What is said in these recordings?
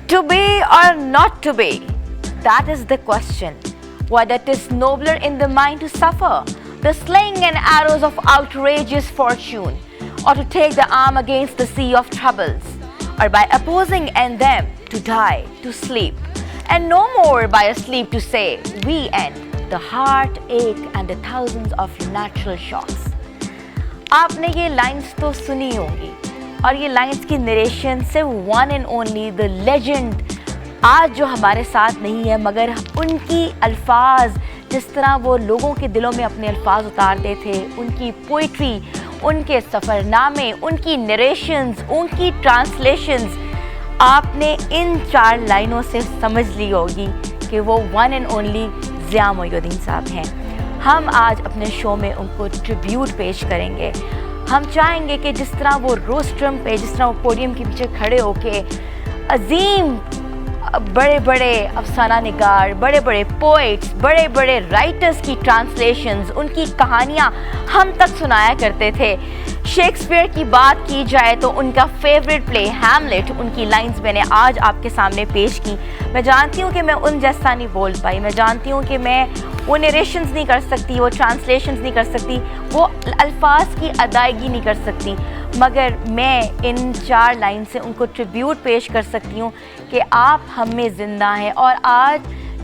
To be or not to be? That is the question. Whether it is nobler in the mind to suffer the sling and arrows of outrageous fortune, or to take the arm against the sea of troubles, or by opposing and them to die, to sleep, and no more by a sleep to say, we end the heartache and the thousands of natural shocks. आपने ये lines तो सुनी होंगी और ये lines की narration से one and only the legend आज जो हमारे साथ नहीं है, मगर उनकी अल्फाज जिस तरह वो लोगों के दिलों में अपने अल्फाज उतारते थे, उनकी पोइट्री, उनके सफ़रनामे, उनकी नरेशंस, उनकी ट्रांसलेशंस, आपने इन 4 लाइनों से समझ ली होगी कि वो one and only Zia Moinuddin साहब हैं। हम आज अपने शो में उनको ट्रिब्यूट पेश करेंगे। हम चाहेंगे कि जिस तरह वो रोस्ट्रम पे, जिस तरह वो पोडियम के पीछे खड़े होके अजीम बड़े बड़े अफसाना निगार, बड़े बड़े पोइट्स, बड़े बड़े राइटर्स की ट्रांसलेशंस, उनकी कहानियाँ हम तक सुनाया करते थे। शेक्सपियर की बात की जाए तो उनका फेवरेट प्ले हैमलेट, उनकी लाइंस मैंने आज आपके सामने पेश की। मैं जानती हूँ कि मैं उन जैसा नहीं बोल पाई, मैं जानती हूँ कि मैं वो नरेशंस नहीं कर सकती, वो ट्रांसलेशंस नहीं कर सकती, वो अल्फाज की अदायगी नहीं कर सकती, मगर मैं इन 4 लाइन से उनको ट्रिब्यूट पेश कर सकती हूँ कि आप हम में ज़िंदा हैं और आज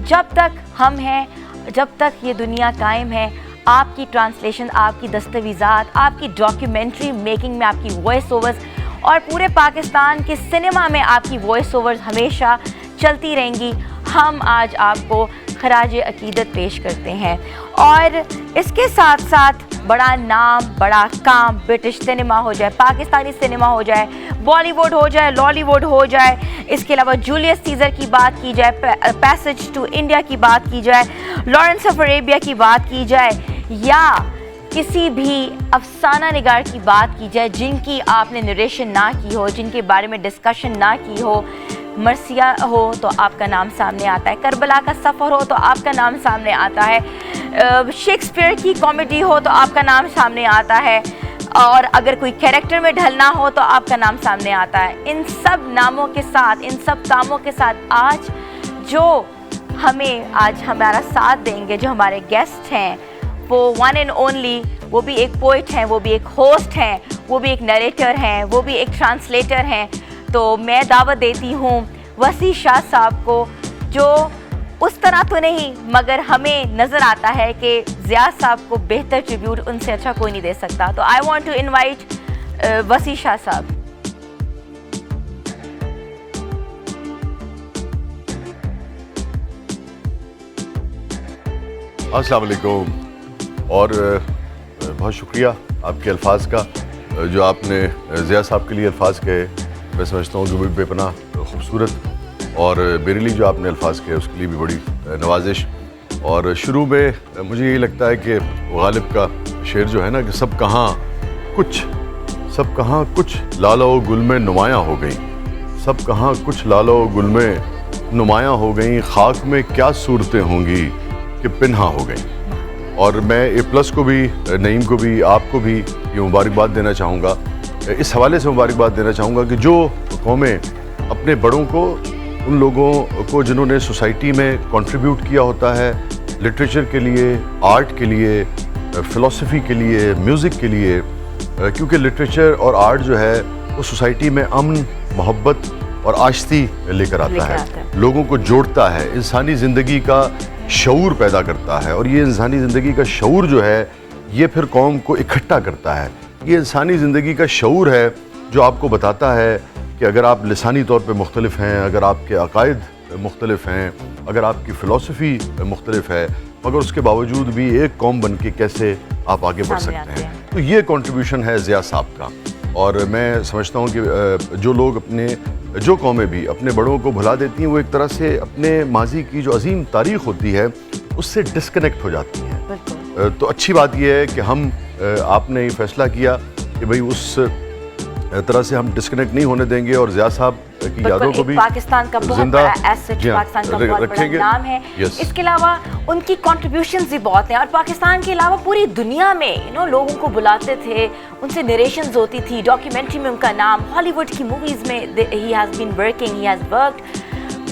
जब तक हम हैं, जब तक ये दुनिया कायम है, आपकी ट्रांसलेशन, आपकी दस्तावेज़ात, आपकी डॉक्यूमेंट्री मेकिंग में आपकी वॉइस ओवर्स और पूरे पाकिस्तान के सिनेमा में आपकी वॉइस ओवर्स हमेशा चलती रहेंगी। हम आज आपको खराज अकीदत पेश करते हैं और इसके साथ साथ बड़ा नाम, बड़ा काम, ब्रिटिश सिनेमा हो जाए, पाकिस्तानी सिनेमा हो जाए, बॉलीवुड हो जाए, लॉलीवुड हो जाए, इसके अलावा जूलियस सीज़र की बात की जाए, पैसेज टू इंडिया की बात की जाए, लॉरेंस ऑफ अरेबिया की बात की जाए, या किसी भी अफसाना निगार की बात की जाए जिनकी आपने नरेशन ना की हो, जिनके बारे में डिस्कशन ना की हो, मरसिया हो तो आपका नाम सामने आता है, करबला का सफ़र हो तो आपका नाम सामने आता है, शेक्सपियर की कॉमेडी हो तो आपका नाम सामने आता है, और अगर कोई कैरेक्टर में ढलना हो तो आपका नाम सामने आता है। इन सब नामों के साथ, इन सब कामों के साथ आज जो हमें आज हमारा साथ देंगे, जो हमारे गेस्ट हैं, वो वन एंड ओनली, वो भी एक पोइट हैं, वो भी एक होस्ट हैं, वो भी एक नरेटर हैं, वो भी एक ट्रांसलेटर हैं। तो मैं दावत देती हूँ वसी शाह साहब को, जो उस तरह तो नहीं मगर हमें नज़र आता है कि ज़िया साहब को बेहतर ट्रिब्यूट उनसे अच्छा कोई नहीं दे सकता। तो आई वांट टू इनवाइट वसी शाह साहब। अस्सलाम वालेकुम और बहुत शुक्रिया आपके अल्फाज का जो आपने ज़िया साहब के लिए अल्फाज कहे। मैं समझता हूँ कि वो बेपनाह खूबसूरत और मेरे लिए जो आपने अल्फाज कहे उसके लिए भी बड़ी नवाजिश। और शुरू में मुझे यही लगता है कि गालिब का शेर जो है ना कि सब कहाँ कुछ लालो गुल में नुमायाँ हो गई, सब कहाँ कुछ लालो गुल में नुमायाँ हो गई, खाक में क्या सूरतें होंगी कि पिन्हा हो गई। और मैं A+ को भी, नईम को भी, आपको भी ये मुबारकबाद देना चाहूँगा, इस हवाले से मुबारकबाद देना चाहूँगा कि जो कौमें अपने बड़ों को, उन लोगों को जिन्होंने सोसाइटी में कंट्रीब्यूट किया होता है लिटरेचर के लिए, आर्ट के लिए, फ़िलॉसफी के लिए, म्यूज़िक के लिए, क्योंकि लिटरेचर और आर्ट जो है वो सोसाइटी में अमन, मोहब्बत और आश्ती लेकर आता है, लोगों को जोड़ता है, इंसानी ज़िंदगी का शऊर पैदा करता है, और ये इंसानी ज़िंदगी का शऊर जो है ये फिर कौम को इकट्ठा करता है। ये इंसानी ज़िंदगी का शऊर है जो आपको बताता है कि अगर आप लिसानी तौर पे मुख्तलिफ हैं, अगर आपके अकायद मुख्तलिफ हैं, अगर आपकी फ़िलॉसफी मुख्तलिफ है, मगर उसके बावजूद भी एक कौम बन के कैसे आप आगे बढ़ सकते हैं। तो ये कंट्रीब्यूशन है ज़िया साहब का। और मैं समझता हूँ कि जो लोग जो कौमें भी अपने बड़ों को भुला देती हैं, वो एक तरह से अपने माजी की जो अजीम तारीख़ होती है उससे डिस्कनेक्ट हो जाती हैं। तो अच्छी बात यह है कि आपने ये फैसला किया कि भाई उस तरह से हम डिस्कनेक्ट नहीं होने देंगे और ज़िया साहब की यादों को भी पाकिस्तान का बहुत बड़ा एसेट, पाकिस्तान का बहुत बड़ा नाम है। इसके अलावा उनकी कंट्रीब्यूशंस भी बहुत हैं और पाकिस्तान के अलावा पूरी दुनिया में लोगों को बुलाते थे, उनसे नरेशंस होती थी, डॉक्यूमेंट्री में उनका नाम, हॉलीवुड की मूवीज़ में he has been working, he has worked.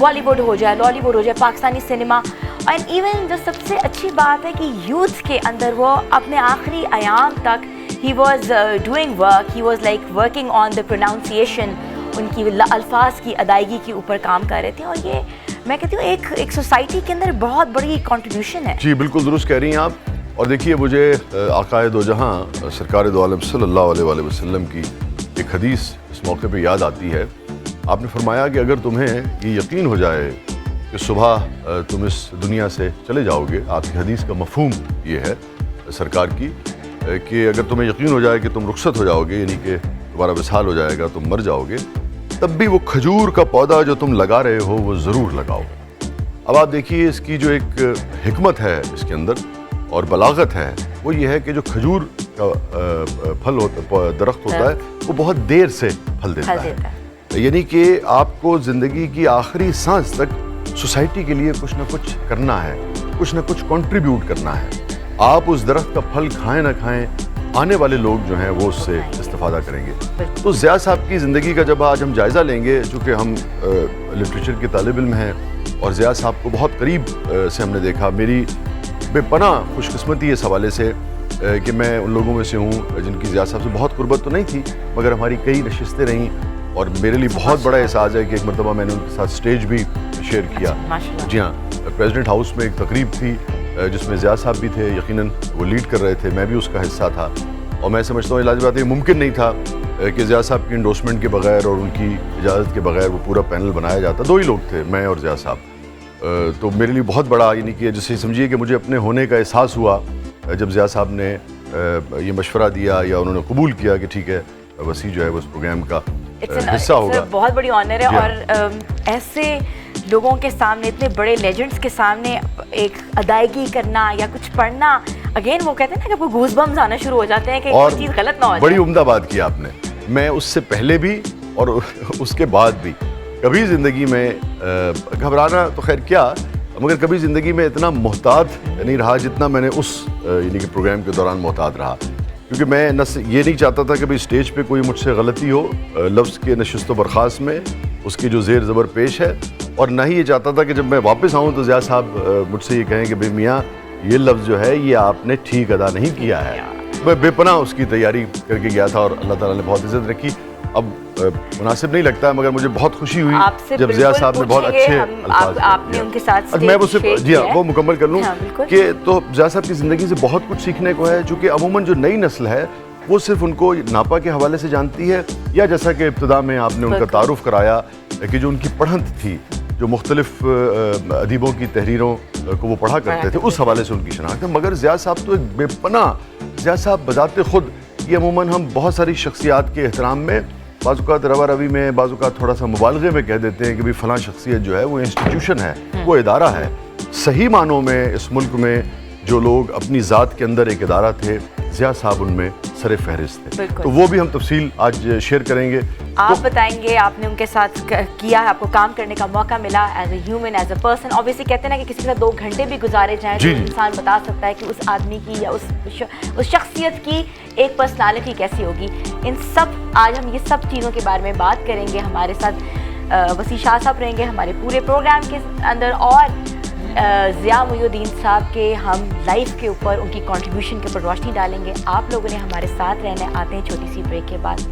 Bollywood ہو جائے, لالی ووڈ ہو جائے, پاکستانی سنیما, اینڈ ایون جو سب سے اچھی بات ہے کہ یوتھ کے اندر وہ اپنے آخری ایام تک he was doing work, he was like working on the pronunciation, ان کی الفاظ کی ادائیگی کے اوپر کام کر رہے تھے, اور یہ میں کہتی ہوں ایک سوسائٹی کے اندر بہت بڑی کنٹریبیوشن ہے. جی بالکل درست کہہ رہی ہیں آپ. اور دیکھیے مجھے آقائے دو جہاں سرکار دو عالم صلی اللہ علیہ وآلہ وسلم کی ایک حدیث اس موقع پہ یاد آتی ہے. آپ نے فرمایا کہ اگر تمہیں یہ یقین ہو جائے کہ صبح تم اس دنیا سے چلے جاؤ گے, آپ کی حدیث کا مفہوم یہ ہے سرکار کی کہ اگر تمہیں یقین ہو جائے کہ تم رخصت ہو جاؤ گے, یعنی کہ تمہارا وصال ہو جائے گا, تم مر جاؤ گے, تب بھی وہ کھجور کا پودا جو تم لگا رہے ہو وہ ضرور لگاؤ. اب آپ دیکھیے اس کی جو ایک حکمت ہے اس کے اندر اور بلاغت ہے, وہ یہ ہے کہ جو کھجور کا پھل درخت ہوتا ہے وہ بہت دیر سے پھل دیتا ہے. یعنی کہ آپ کو زندگی کی آخری سانس تک سوسائٹی کے لیے کچھ نہ کچھ کرنا ہے, کچھ نہ کچھ کنٹریبیوٹ کرنا ہے. آپ اس درخت کا پھل کھائیں نہ کھائیں, آنے والے لوگ جو ہیں وہ اس سے استفادہ کریں گے. تو ضیاء صاحب کی زندگی کا جب آج ہم جائزہ لیں گے, چونکہ ہم لٹریچر کے طالب علم ہیں اور ضیاء صاحب کو بہت قریب سے ہم نے دیکھا, میری بے پناہ خوش قسمتی ہے اس حوالے سے کہ میں ان لوگوں میں سے ہوں جن کی ضیاء صاحب سے بہت قربت تو نہیں تھی, مگر ہماری کئی نشستیں رہیں, اور میرے لیے بہت بڑا احساس ہے کہ ایک مرتبہ میں نے ان کے ساتھ سٹیج بھی شیئر کیا. جی ہاں, پریزیڈنٹ ہاؤس میں ایک تقریب تھی جس میں ضیاء صاحب بھی تھے, یقیناً وہ لیڈ کر رہے تھے, میں بھی اس کا حصہ تھا. اور میں سمجھتا ہوں علاج بات یہ ممکن نہیں تھا کہ ضیاء صاحب کی انڈورسمنٹ کے بغیر اور ان کی اجازت کے بغیر وہ پورا پینل بنایا جاتا. دو ہی لوگ تھے, میں اور ضیاء صاحب. تو میرے لیے بہت بڑا, یعنی کہ جسے سمجھیے کہ مجھے اپنے ہونے کا احساس ہوا جب ضیاء صاحب نے یہ مشورہ دیا یا انہوں نے قبول کیا کہ ٹھیک ہے وسیع جو ہے وہ اس پروگرام کا حصہ ہوگا. بہت بڑی آنر ہے. اور ایسے لوگوں کے سامنے, اتنے بڑے لیجنڈس کے سامنے ایک ادائیگی کرنا یا کچھ پڑھنا, اگین وہ کہتے ہیں نا کہ گوز بمز آنا شروع ہو جاتے ہیں کہ کوئی چیز غلط نہ ہو جائے. بڑی عمدہ بات کی آپ نے. میں اس سے پہلے بھی اور اس کے بعد بھی کبھی زندگی میں گھبرانا تو خیر کیا, مگر کبھی زندگی میں اتنا محتاط نہیں رہا جتنا میں نے اس یعنی کہ پروگرام کے دوران محتاط رہا. کیونکہ میں یہ نہیں چاہتا تھا کہ بھئی اسٹیج پہ کوئی مجھ سے غلطی ہو لفظ کے نشست و برخاست میں, اس کی جو زیر زبر پیش ہے, اور نہ ہی یہ چاہتا تھا کہ جب میں واپس آؤں تو ضیاء صاحب مجھ سے یہ کہیں کہ بھئی میاں یہ لفظ جو ہے یہ آپ نے ٹھیک ادا نہیں کیا ہے. میں بے پناہ اس کی تیاری کر کے گیا تھا اور اللہ تعالیٰ نے بہت عزت رکھی. اب مناسب نہیں لگتا ہے مگر مجھے بہت خوشی ہوئی جب ضیاء صاحب نے بہت اچھے الفاظ آپ نے ان کے ساتھ میں وہ جی ہاں وہ مکمل کر لوں کہ تو ضیاء صاحب کی زندگی سے بہت کچھ سیکھنے کو ہے. چونکہ عموماً جو نئی نسل ہے وہ صرف ان کو ناپا کے حوالے سے جانتی ہے, یا جیسا کہ ابتدا میں آپ نے ان کا تعارف کرایا کہ جو ان کی پڑھنت تھی, جو مختلف ادیبوں کی تحریروں کو وہ پڑھا کرتے تھے, اس حوالے سے ان کی شناخت ہے. مگر ضیاء صاحب تو ایک بے پناہ, ضیاء صاحب بذات خود, یہ عموماً ہم بہت ساری شخصیات کے احترام میں بعض اوقات روا روی میں, بعض اوقات تھوڑا سا مبالغے میں کہہ دیتے ہیں کہ بھئی فلاں شخصیت جو ہے وہ انسٹیٹیوشن ہے, وہ ادارہ ہے. صحیح معنوں میں اس ملک میں جو لوگ اپنی ذات کے اندر ایک ادارہ تھے, ضیاء صاحب ان میں سر فہرست تھے. تو وہ بھی ہم تفصیل آج شیئر کریں گے. آپ بتائیں گے, آپ نے ان کے ساتھ کیا ہے, آپ کو کام کرنے کا موقع ملا as a human, as a person. Obviously کہتے ہیں نا کہ کسی کے ساتھ 2 گھنٹے بھی گزارے جائیں تو انسان بتا سکتا ہے کہ اس آدمی کی یا اس شخصیت کی ایک پرسنالٹی کیسی ہوگی. ان سب آج ہم یہ سب چیزوں کے بارے میں بات کریں گے. ہمارے ساتھ وسیع شاہ صاحب رہیں گے ہمارے پورے پروگرام کے اندر, اور ضیاء محی الدین صاحب کے ہم لائف کے اوپر ان کی کنٹریبیوشن کے اوپر روشنی ڈالیں گے. آپ لوگوں نے ہمارے ساتھ رہنا. آتے ہیں چھوٹی سی بریک کے بعد.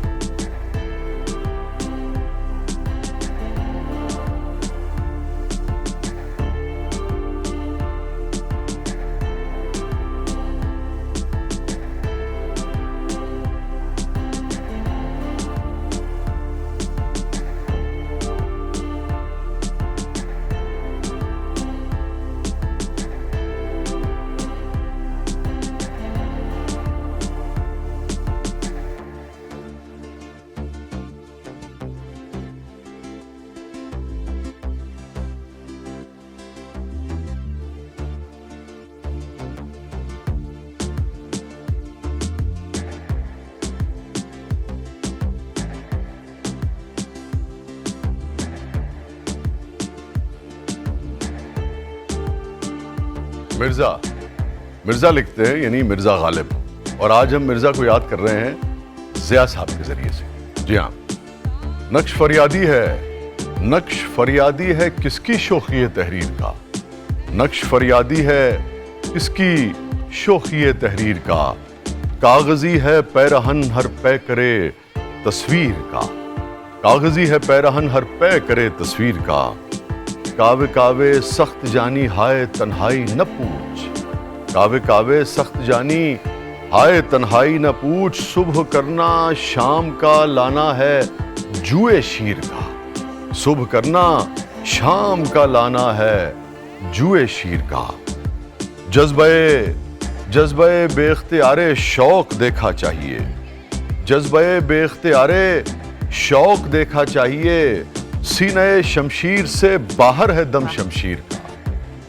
مرزا لکھتے ہیں یعنی مرزا غالب, اور آج ہم مرزا کو یاد کر رہے ہیں ضیاء صاحب کے ذریعے سے. جی ہاں, نقش فریادی ہے نقش فریادی ہے کس کی شوخی تحریر کا، نقش فریادی ہے کس کی شوخی تحریر کا، کاغذی ہے پیرہن ہر پے کرے تصویر کا، کاغذی ہے پیرہن ہر پے کرے تصویر کا، کاوے کاوے سخت جانی ہائے تنہائی نہ پوچھ، کاوے کاوے سخت جانی ہائے تنہائی نہ پوچھ، صبح کرنا شام کا لانا ہے جوئے شیر کا، صبح کرنا شام کا لانا ہے جوئے شیر کا، جذبہ بے اختیار شوق دیکھا چاہیے، جذبہ بے اختیار شوق دیکھا چاہیے، سینہ شمشیر سے باہر ہے دم شمشیر کا،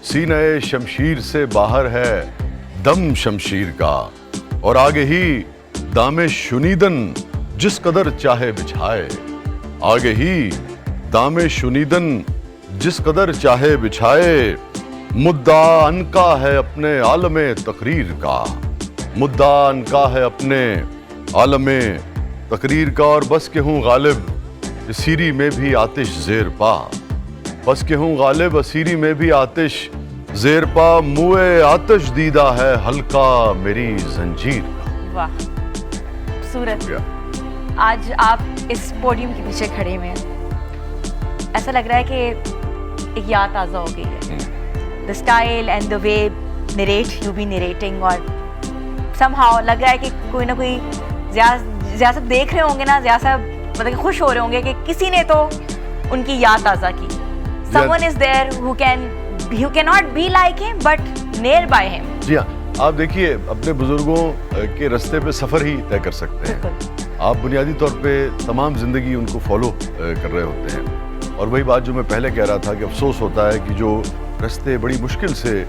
سینہ شمشیر سے باہر ہے دم شمشیر کا، اور آگے ہی دام شنیدن جس قدر چاہے بچھائے، آگے ہی دام شنیدن جس قدر چاہے بچھائے، مدعا عنقا ہے اپنے عالم تقریر کا، مدعا عنقا ہے اپنے عالم تقریر کا، اور بس کہ ہوں غالب اسیری میں بھی آتش زیر پا، بس کہ ہوں غالب اسیری میں بھی آتش زیر پا، موئے آتش دیدہ ہے حلقہ میری زنجیر کا۔ واہ خوبصورت۔ آج آپ اس پوڈیم کے پیچھے کھڑے ہوئے ہیں، ایسا لگ رہا ہے کہ ایک یاد تازہ ہو گئی ہے، the style and the way narrate you be narrating، اور somehow لگ رہا ہے کہ کوئی نہ کوئی زیادہ صاحب دیکھ رہے ہوں گے نا، زیادہ صاحب مطلب کہ خوش ہو رہے ہوں گے کہ کسی نے تو ان کی یاد تازہ کی، someone is there who cannot be like him but near by him۔ جی ہاں، آپ دیکھیے اپنے بزرگوں کے رستے پہ سفر ہی طے کر سکتے ہیں، آپ بنیادی طور پہ تمام زندگی ان کو فالو کر رہے ہوتے ہیں، اور وہی بات جو میں پہلے کہہ رہا تھا کہ افسوس ہوتا ہے کہ جو رستے بڑی مشکل سے،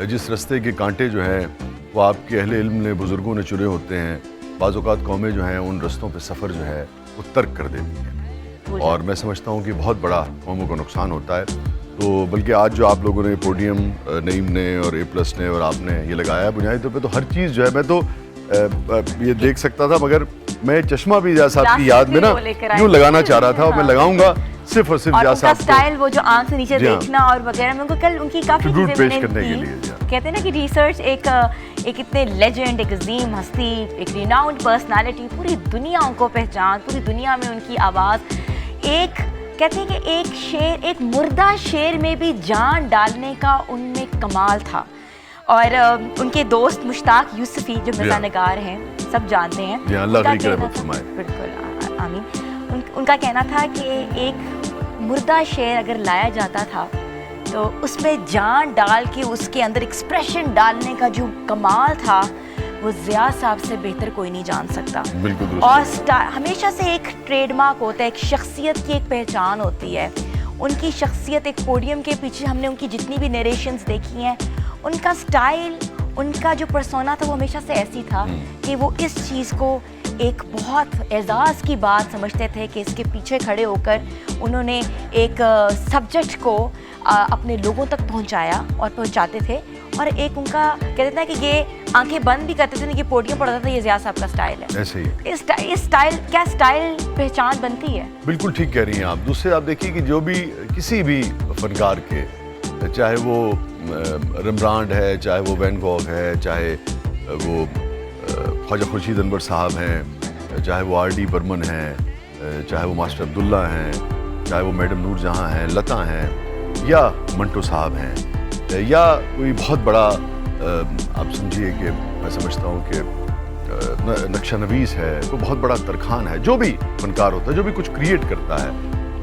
جس رستے کے کانٹے جو ہیں وہ آپ کے اہل علم نے، بزرگوں نے چنے ہوتے ہیں، بعض اوقات قومیں جو ہیں ان رستوں پہ سفر جو ہے وہ ترک کر دیتی ہیں، اور میں سمجھتا ہوں کہ بہت بڑا قوموں کو نقصان ہوتا ہے۔ تو بلکہ آج جو آپ لوگوں نے پوڈیم، نعیم نے اور اے پلس نے اور آپ نے یہ لگایا، بنیادی طور پہ تو ہر چیز جو ہے میں تو یہ دیکھ سکتا تھا، مگر میں چشمہ بھی جیسا آپ کی یاد میں نا یوں لگانا چاہ رہا تھا، اور میں لگاؤں گا صرف اور صرف جیسا آپ کو سٹائل، وہ جو آنکھ سے نیچے دیکھنا اور وغیرہ، میں کو کل ان کی کافی چیزیں میں نے کی، کہتے ہیں نا کہ ریسرچ ایک اتنے لیجنڈ، ایک عظیم ہستی، ایک ریناؤنڈ پرسنالٹی، پوری دنیا ان کو پہچان، پوری دنیا میں ان کی آواز، ایک کہتے ہیں کہ ایک شعر، ایک مردہ شعر میں بھی جان ڈالنے کا ان میں کمال تھا۔ اور ان کے دوست مشتاق یوسفی جو مزاح نگار ہیں، سب جانتے ہیں، بالکل آمین، ان کا کہنا تھا کہ ایک مردہ شعر اگر لایا جاتا تھا تو اس میں جان ڈال کے اس کے اندر ایکسپریشن ڈالنے کا جو کمال تھا وہ ضیاء صاحب سے بہتر کوئی نہیں جان سکتا۔ اور ہمیشہ سے ایک ٹریڈ مارک ہوتا ہے، ایک شخصیت کی ایک پہچان ہوتی ہے، ان کی شخصیت ایک پوڈیم کے پیچھے ہم نے ان کی جتنی بھی نیریشنز دیکھی ہیں، ان کا سٹائل، ان کا جو پرسونا تھا وہ ہمیشہ سے ایسی تھا کہ وہ اس چیز کو ایک بہت اعزاز کی بات سمجھتے تھے کہ اس کے پیچھے کھڑے ہو کر انہوں نے ایک سبجیکٹ کو اپنے لوگوں تک پہنچایا اور پہنچاتے تھے، اور ایک ان کا کہتے تھے کہ یہ آنکھیں بند بھی کرتے تھے کہ پوڈیم پر ہوتا تھا، یہ ضیاء صاحب کا سٹائل ہے، ایسے ہی اس سٹائل، کیا سٹائل پہچان بنتی ہے۔ بالکل ٹھیک کہہ رہی ہیں آپ۔ دوسرے آپ دیکھیے کہ جو بھی کسی بھی فنکار کے، چاہے وہ ریمبرانڈ ہے، چاہے وہ وین گوگ ہے، چاہے وہ خواجہ خورشید انور صاحب ہیں، چاہے وہ آر ڈی برمن ہیں، چاہے وہ ماسٹر عبداللہ ہیں، چاہے وہ میڈم نور جہاں ہیں، لتا ہیں، یا منٹو صاحب ہیں، یا کوئی بہت بڑا آپ سمجھیے کہ میں سمجھتا ہوں کہ نقشہ نویس ہے، کوئی بہت بڑا ترکھان ہے، جو بھی فنکار ہوتا ہے، جو بھی کچھ کریٹ کرتا ہے،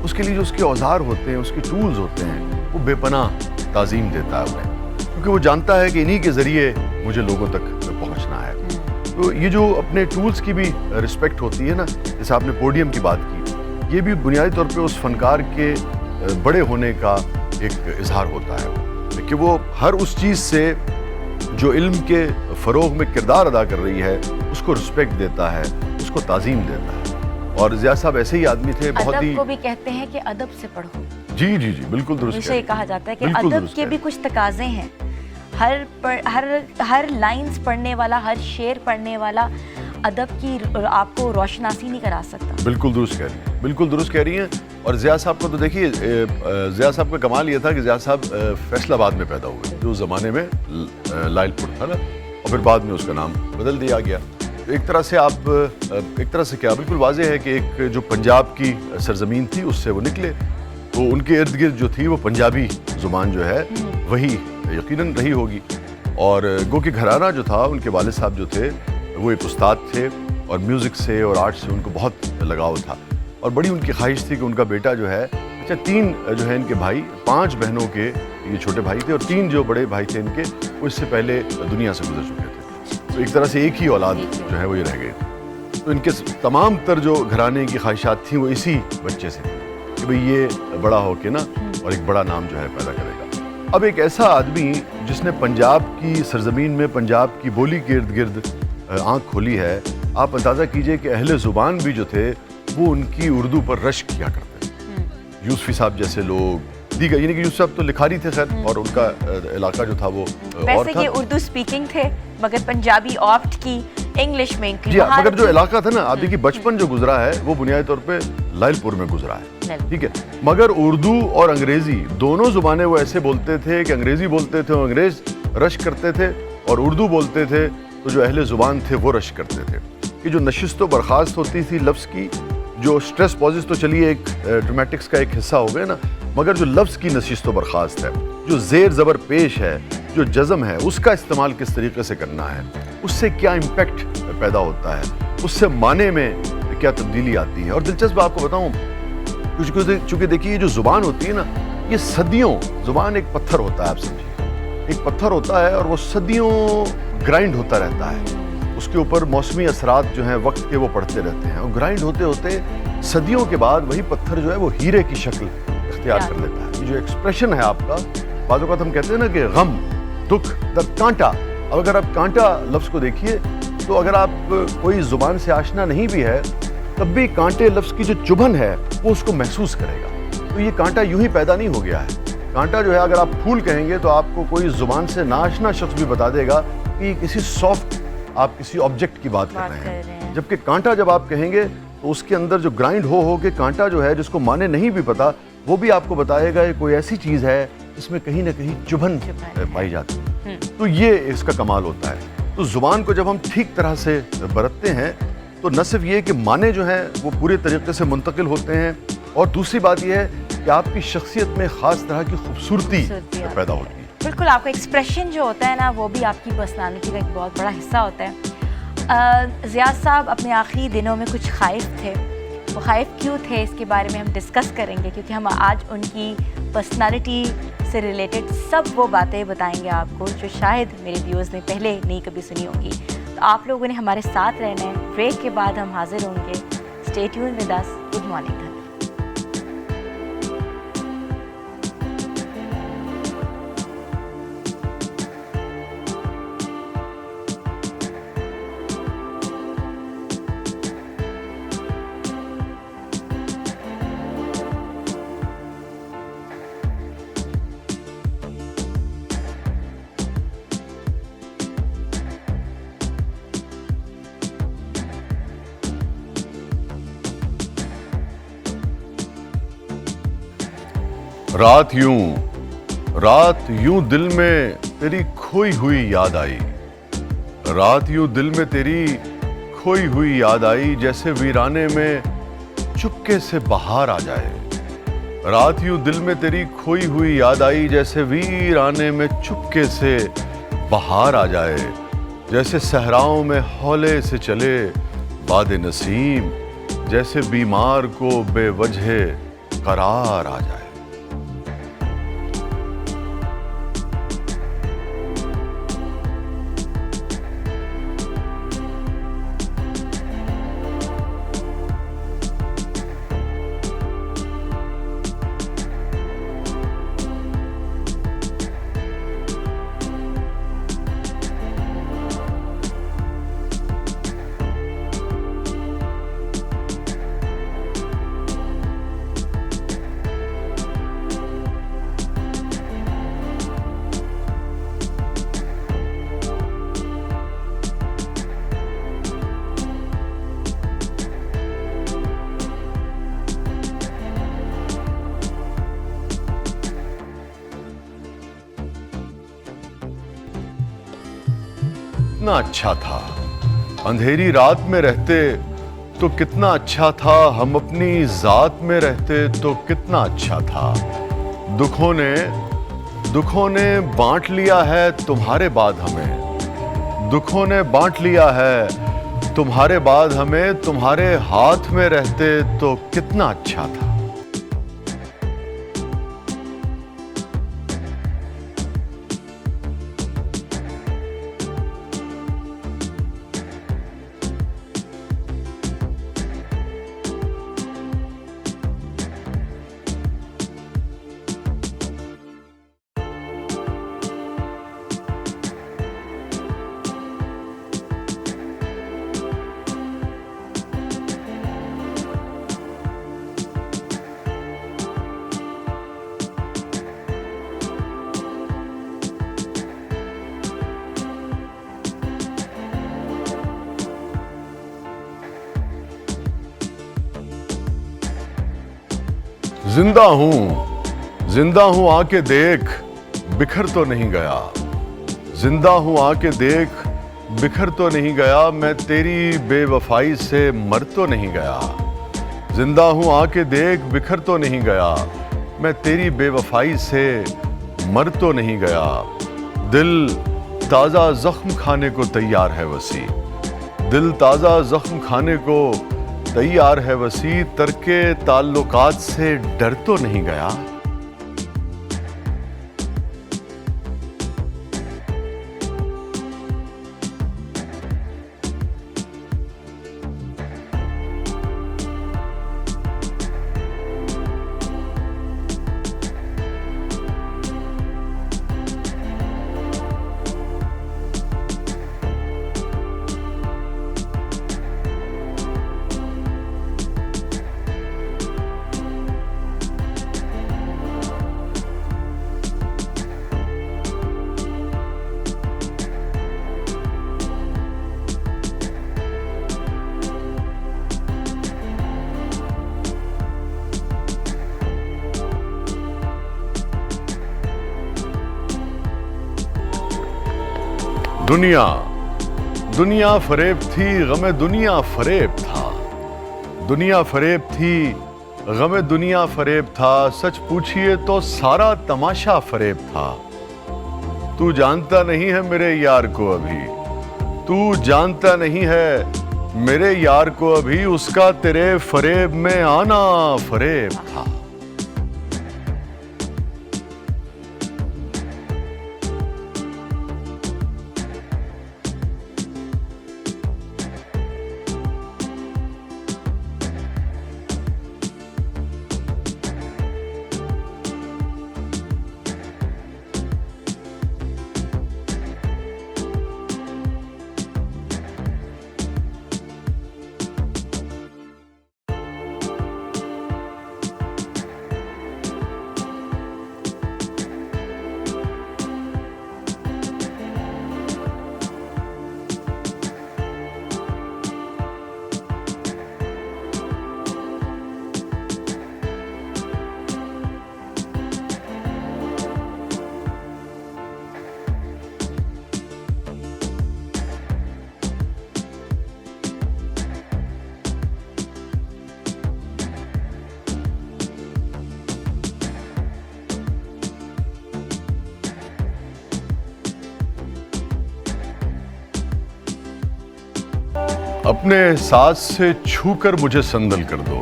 اس کے لیے جو اس کے اوزار ہوتے ہیں، اس کے ٹولز ہوتے ہیں، وہ بے پناہ تعظیم دیتا ہے انہیں، کیونکہ وہ جانتا ہے کہ انہی کے ذریعے مجھے لوگوں تک پہنچنا ہے۔ تو یہ جو اپنے ٹولز کی بھی رسپیکٹ ہوتی ہے نا، جیسے آپ نے پوڈیم کی بات کی، یہ بھی بنیادی طور پہ اس فنکار کے بڑے ہونے کا ایک اظہار ہوتا ہے کہ وہ ہر اس چیز سے جو علم کے فروغ میں کردار ادا کر رہی ہے اس کو رسپیکٹ دیتا ہے، اس کو تعظیم دیتا ہے۔ اور ضیاء صاحب ایسے ہی آدمی تھے، بہت ہی، ادب کو بھی کہتے ہیں کہ ادب سے پڑھو۔ جی جی جی بالکل درست، ہمیشہ یہ کہا جاتا ہے کہ ادب کے بھی کچھ تقاضے ہیں، ہر لائنز پڑھنے والا، ہر شعر پڑھنے والا ادب کی آپ کو روشناسی نہیں کرا سکتا۔ بالکل درست کہہ رہی ہیں، بالکل درست کہہ رہی ہیں۔ اور ضیاء صاحب کو تو دیکھیے ضیاء صاحب کا کمال یہ تھا کہ ضیاء صاحب فیصل آباد میں پیدا ہوئے جو اس زمانے میں لائل پور تھا نا, اور پھر بعد میں اس کا نام بدل دیا گیا. ایک طرح سے کیا بالکل واضح ہے کہ ایک جو پنجاب کی سرزمین تھی اس سے وہ نکلے, تو ان کے ارد گرد جو تھی وہ پنجابی زبان جو ہے وہی یقیناً رہی ہوگی. اور گو کہ گھرانہ جو تھا, ان کے والد صاحب جو تھے وہ ایک استاد تھے اور میوزک سے اور آرٹ سے ان کو بہت لگاؤ تھا, اور بڑی ان کی خواہش تھی کہ ان کا بیٹا جو ہے, اچھا 3 جو ہے ان کے بھائی, 5 بہنوں کے یہ چھوٹے بھائی تھے, اور 3 جو بڑے بھائی تھے ان کے وہ اس سے پہلے دنیا سے گزر چکے تھے, تو ایک طرح سے ایک ہی اولاد جو ہے وہ یہ رہ گئے. تو ان کے تمام تر جو گھرانے کی خواہشات تھیں وہ اسی بچے سے تھیں کہ بھئی یہ بڑا ہو کے نا اور ایک بڑا نام جو ہے پیدا کرے گا. اب ایک ایسا آدمی جس نے پنجاب کی سرزمین میں پنجاب کی بولی کے ارد گرد آنکھ کھولی ہے, آپ اندازہ کیجئے کہ اہل زبان بھی جو تھے وہ ان کی اردو پر رشک کیا کرتے تھے. یوسفی صاحب جیسے لوگ دیگر, یعنی کہ یوسف صاحب تو لکھاری تھے خیر, اور ان کا علاقہ جو تھا وہ اور ویسے تھا. یہ اردو سپیکنگ تھے مگر پنجابی آفٹ کی, انگلش میں جی ہاں, مگر جو علاقہ تھا نا, آپ دیکھیے بچپن جو گزرا ہے وہ بنیادی طور پہ لائل پور میں گزرا ہے, ٹھیک ہے, مگر اردو اور انگریزی دونوں زبانیں وہ ایسے بولتے تھے کہ انگریزی بولتے تھے اور انگریز رشک کرتے تھے, اور اردو بولتے تھے تو جو اہل زبان تھے وہ رشک کرتے تھے. کہ جو نشست و برخاست ہوتی تھی لفظ کی, جو سٹریس پازز تو چلیے ایک ڈرامیٹکس کا ایک حصہ ہو گئے نا, مگر جو لفظ کی نشست و برخاست ہے, جو زیر زبر پیش ہے, جو جزم ہے, اس کا استعمال کس طریقے سے کرنا ہے, اس سے کیا امپیکٹ پیدا ہوتا ہے, اس سے معنی میں کیا تبدیلی آتی ہے. اور دلچسپ آپ کو بتاؤں, چونکہ دیکھیے یہ جو زبان ہوتی ہے نا, یہ صدیوں, زبان ایک پتھر ہوتا ہے, آپ سمجھیے ایک پتھر ہوتا ہے اور وہ صدیوں گرائنڈ ہوتا رہتا ہے, اس کے اوپر موسمی اثرات جو ہیں وقت کے وہ پڑتے رہتے ہیں, اور گرائنڈ ہوتے ہوتے صدیوں کے بعد وہی پتھر جو ہے وہ ہیرے کی شکل اختیار کر لیتا ہے. یہ جو ایکسپریشن ہے آپ کا, بعض اوقات ہم کہتے ہیں نا کہ غم, دکھ, درد, کانٹا. اب اگر آپ کانٹا لفظ کو دیکھیے تو اگر آپ کوئی زبان سے آشنا نہیں بھی ہے تب بھی کانٹے لفظ کی جو چبھن ہے وہ اس کو محسوس کرے گا. تو یہ کانٹا یوں ہی پیدا نہیں ہو گیا ہے. کانٹا جو ہے اگر آپ پھول کہیں گے تو آپ کو کوئی زبان سے ناآشنا شخص بھی بتا دے گا کہ یہ کسی سافٹ, آپ کسی آبجیکٹ کی بات کر رہے ہیں. جبکہ کانٹا جب آپ کہیں گے تو اس کے اندر جو گرائنڈ ہو کے کانٹا جو ہے, جس کو معنی نہیں بھی پتا, وہ بھی آپ کو بتائے گا کہ کوئی ایسی چیز ہے جس میں کہیں نہ کہیں چبھن پائی جاتی ہے. تو یہ اس کا کمال ہوتا ہے. تو زبان کو جب ہم ٹھیک طرح سے برتتے ہیں تو نہ صرف یہ کہ معنی جو ہیں وہ پورے طریقے سے منتقل ہوتے ہیں, اور دوسری بات یہ ہے کہ آپ کی شخصیت میں خاص طرح کی خوبصورتی پیدا ہوتی ہے. بالکل, آپ کا ایکسپریشن جو ہوتا ہے نا وہ بھی آپ کی پرسنالٹی کا ایک بہت بڑا حصہ ہوتا ہے. ضیاء صاحب اپنے آخری دنوں میں کچھ خائف تھے, وہ خائف کیوں تھے اس کے بارے میں ہم ڈسکس کریں گے, کیونکہ ہم آج ان کی پرسنالٹی سے ریلیٹڈ سب وہ باتیں بتائیں گے آپ کو جو شاید میرے ویورز نے پہلے نہیں کبھی سنی ہوں گی. تو آپ لوگوں نے ہمارے ساتھ رہنا ہے. بریک کے بعد ہم حاضر ہوں گے. Stay tuned with us. Good morning. رات یوں دل میں تیری کھوئی ہوئی یاد آئی, رات یوں دل میں تیری کھوئی ہوئی یاد آئی, جیسے ویرانے میں چپکے سے بہار آ جائے. رات یوں دل میں تیری کھوئی ہوئی یاد آئی, جیسے ویرانے میں چپکے سے بہار آ جائے. جیسے صحراؤں میں ہولے سے چلے باد نسیم, جیسے بیمار کو بے وجہ قرار آ جائے. कितना अच्छा था, अंधेरी रात में रहते तो कितना अच्छा था, हम अपनी जात में रहते तो कितना अच्छा था। दुखों ने बांट लिया है तुम्हारे बाद हमें, दुखों ने बांट लिया है तुम्हारे बाद हमें, तुम्हारे हाथ में रहते तो कितना अच्छा था। जिंदा हूं आके देख, बिखर तो नहीं गया, जिंदा हूं आके देख, बिखर तो नहीं गया, मैं तेरी बेवफाई से मर तो नहीं गया। जिंदा हूं आके देख, बिखर तो नहीं गया, मैं तेरी बेवफाई से मर तो नहीं गया। दिल ताज़ा जख्म खाने को तैयार है वसी, दिल ताज़ा जख्म खाने को तैयार है वसी, तरके ताल्लुकात से डर तो नहीं गया। दुनिया फरेब थी, गमे दुनिया फरेब था, दुनिया फरेब थी, गमे दुनिया फरेब था, सच पूछिए तो सारा तमाशा फरेब था। तू जानता नहीं है मेरे यार को अभी, तू जानता नहीं है मेरे यार को अभी, उसका तेरे फरेब में आना फरेब था। अपने एहसास से छूकर मुझे संदल कर दो,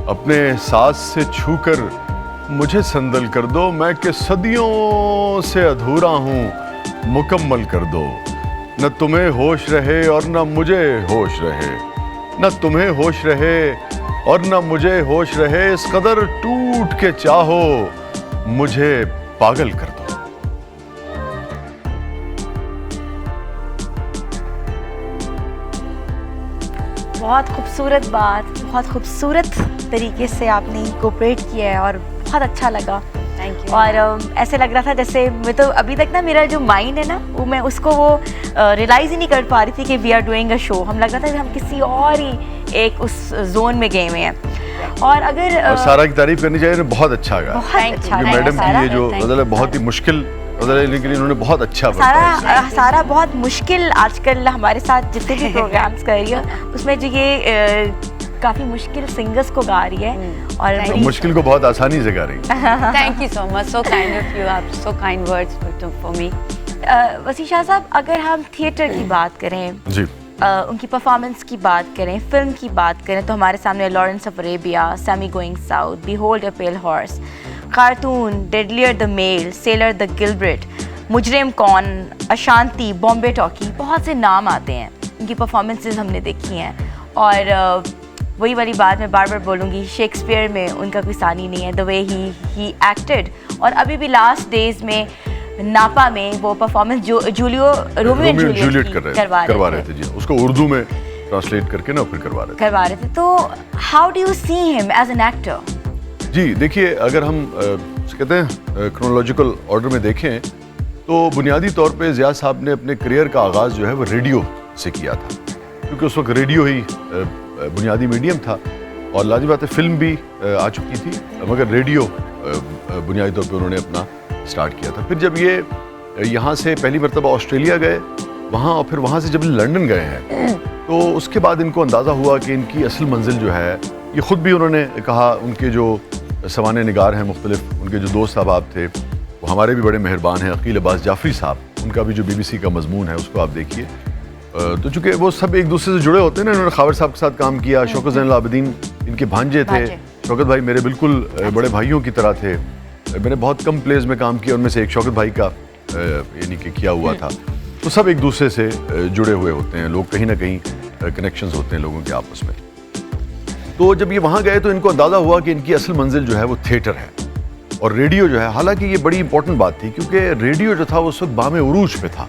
अपने एहसास से छूकर मुझे संदल कर दो, मैं कि सदियों से अधूरा हूँ मुकम्मल कर दो। न तुम्हें होश रहे और न मुझे होश रहे, न तुम्हें होश रहे और न मुझे होश रहे, इस कदर टूट के चाहो मुझे पागल कर दो। बहुत खूबसूरत बात, बहुत खूबसूरत तरीके से आपने कोऑपरेट किया है और बहुत अच्छा लगा। Thank you. और ऐसे लग रहा था जैसे मैं तो अभी तक ना मेरा जो माइंड है ना वो मैं उसको वो रियलाइज़ ही नहीं कर पा रही थी कि we are doing a show. हम लग रहा था कि हम किसी और ही एक उस जोन में गए हुए हैं। और अगर सारा की तारीफ करनी चाहिए, बहुत अच्छा गा, बहुत अच्छा मैडम की ये जो मतलब बहुत ही मुश्किल لیکن انہوں نے بہت اچھا سارا بہت مشکل آج کل ہمارے ساتھ جتنے بھی پروگرامس کر رہی ہے اس میں جو یہ کافی مشکل سنگرس کو گا رہی ہے اور مشکل کو بہت آسانی سے گا رہی ہے. Thank you so much, so kind of you, آپ so kind words for me. Wasi Shah صاحب, اگر ہم تھیٹر کی بات کریں, جی, ان کی پرفارمنس کی بات کریں, فلم کی بات کریں, تو ہمارے سامنے Lawrence of Arabia, Sammy going south, behold a pale horse, خاتون, deadlier the mile, seller the Gilbert, مجرم کون, اشانتی, بامبے ٹاکی, بہت سے نام آتے ہیں. ان کی پرفارمنسز ہم نے دیکھی ہیں اور وہی والی بات میں بار بار بولوں گی, شیکسپیئر میں ان کا کوئی ثانی نہیں ہے, دا وے ہی ایکٹڈ. اور ابھی بھی لاسٹ ڈیز میں ناپا میں وہ پرفارمنس جو رومیو اینڈ جولیٹ کروا رہے تھے, جی, اس کو اردو میں ٹرانسلیٹ کر کے نا پھر کروا رہے تھے. تو ہاؤ ڈو یو سی ہم ایز این ایکٹر؟ جی دیکھیے, اگر ہم کہتے ہیں کرونالوجیکل آرڈر میں دیکھیں تو بنیادی طور پہ ضیاء صاحب نے اپنے کریئر کا آغاز جو ہے وہ ریڈیو سے کیا تھا, کیونکہ اس وقت ریڈیو ہی بنیادی میڈیم تھا اور لازمی بات ہے فلم بھی آ چکی تھی, مگر ریڈیو بنیادی طور پہ انہوں نے اپنا اسٹارٹ کیا تھا. پھر جب یہ یہاں سے پہلی مرتبہ آسٹریلیا گئے وہاں, اور پھر وہاں سے جب لنڈن گئے ہیں تو اس کے بعد ان کو اندازہ ہوا کہ ان کی اصل منزل جو ہے, یہ خود بھی انہوں نے کہا, ان کے جو سوانح نگار ہیں مختلف, ان کے جو دوست احباب تھے وہ ہمارے بھی بڑے مہربان ہیں, عقیل عباس جعفری صاحب, ان کا بھی جو BBC کا مضمون ہے اس کو آپ دیکھیے. تو چونکہ وہ سب ایک دوسرے سے جڑے ہوتے ہیں نا, انہوں نے خاور صاحب کے ساتھ کام کیا, شوکت زین العابدین ان کے بھانجے تھے, شوکت بھائی میرے بالکل بڑے بھائیوں کی طرح تھے. میں نے بہت کم پلیز میں کام کیا, ان میں سے ایک شوکت بھائی کا یعنی کہ کیا ہوا تھا. تو سب ایک دوسرے سے جڑے ہوئے ہوتے ہیں لوگ, کہیں نہ کہیں کنیکشنز ہوتے ہیں لوگوں کے آپس میں. تو جب یہ وہاں گئے تو ان کو اندازہ ہوا کہ ان کی اصل منزل جو ہے وہ تھیٹر ہے اور ریڈیو جو ہے. حالانکہ یہ بڑی امپورٹنٹ بات تھی کیونکہ ریڈیو جو تھا وہ اس وقت بام عروج پہ تھا.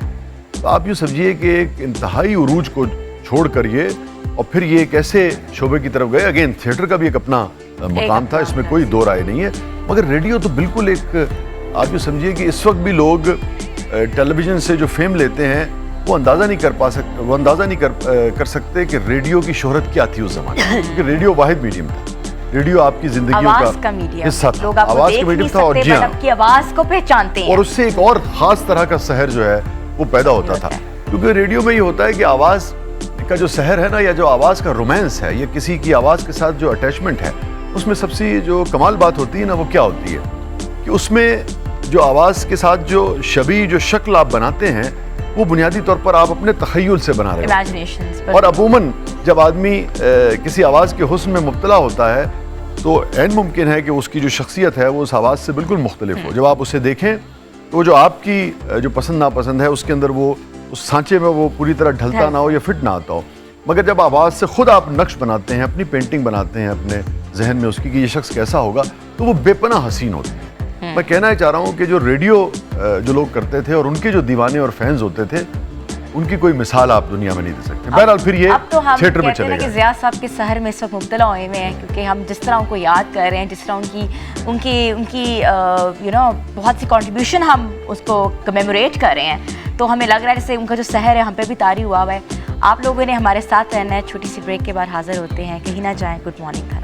تو آپ یوں سمجھیے کہ ایک انتہائی عروج کو چھوڑ کر یہ اور پھر یہ ایک ایسے شعبے کی طرف گئے. اگین تھیٹر کا بھی ایک اپنا مقام تھا, اس میں کوئی دو رائے نہیں ہے, مگر ریڈیو تو بالکل ایک, آپ یوں سمجھیے کہ اس وقت بھی لوگ ٹیلی ویژن سے جو فیم لیتے ہیں وہ اندازہ نہیں کر سکتے کہ ریڈیو کی شہرت کیا تھی اس زمانے میں, کیونکہ ریڈیو واحد میڈیم تھا. ریڈیو آپ کی زندگیوں کا حصہ تھا, آواز کا میڈیم تھا, اور جی ہاں, کی آواز کو پہچانتے ہیں, اور اس سے ایک اور خاص طرح کا سحر جو ہے وہ پیدا ہوتا تھا. کیونکہ ریڈیو میں یہ ہوتا ہے کہ آواز کا جو سحر ہے نا, یا جو آواز کا رومانس ہے, یا کسی کی آواز کے ساتھ جو اٹیچمنٹ ہے, اس میں سب سے جو کمال بات ہوتی ہے نا وہ کیا ہوتی ہے کہ اس میں جو آواز کے ساتھ جو شبیہ جو شکل آپ بناتے ہیں وہ بنیادی طور پر آپ اپنے تخیل سے بنا رہے ہیں. اور عموماً جب آدمی کسی آواز کے حسن میں مبتلا ہوتا ہے تو عین ممکن ہے کہ اس کی جو شخصیت ہے وہ اس آواز سے بالکل مختلف ہو. جب آپ اسے دیکھیں تو جو آپ کی جو پسند ناپسند ہے اس کے اندر وہ اس سانچے میں وہ پوری طرح ڈھلتا نہ ہو یا فٹ نہ آتا ہو, مگر جب آواز سے خود آپ نقش بناتے ہیں, اپنی پینٹنگ بناتے ہیں اپنے ذہن میں اس کی کہ یہ شخص کیسا ہوگا, تو وہ بے پناہ حسین ہوتی ہے. میں کہنا چاہ رہا ہوں کہ جو ریڈیو جو لوگ کرتے تھے اور ان کے جو دیوانے اور فینز ہوتے تھے, ان کی کوئی مثال آپ دنیا میں نہیں دے سکتے. بہرحال پھر یہ تھیٹر میں چلے گئے. ضیاء صاحب کے سحر میں اس وقت مبتلا ہوئے ہیں, کیونکہ ہم جس طرح ان کو یاد کر رہے ہیں, جس طرح ان کی بہت سی کنٹریبیوشن ہم اس کو کمیموریٹ کر رہے ہیں, تو ہمیں لگ رہا ہے جیسے ان کا جو سحر ہے ہم پہ بھی طاری ہوا ہے. آپ لوگوں نے ہمارے ساتھ رہنا ہے, چھوٹی سی بریک کے بعد حاضر ہوتے ہیں, کہیں نہ جائیں. گڈ مارننگ کھانا.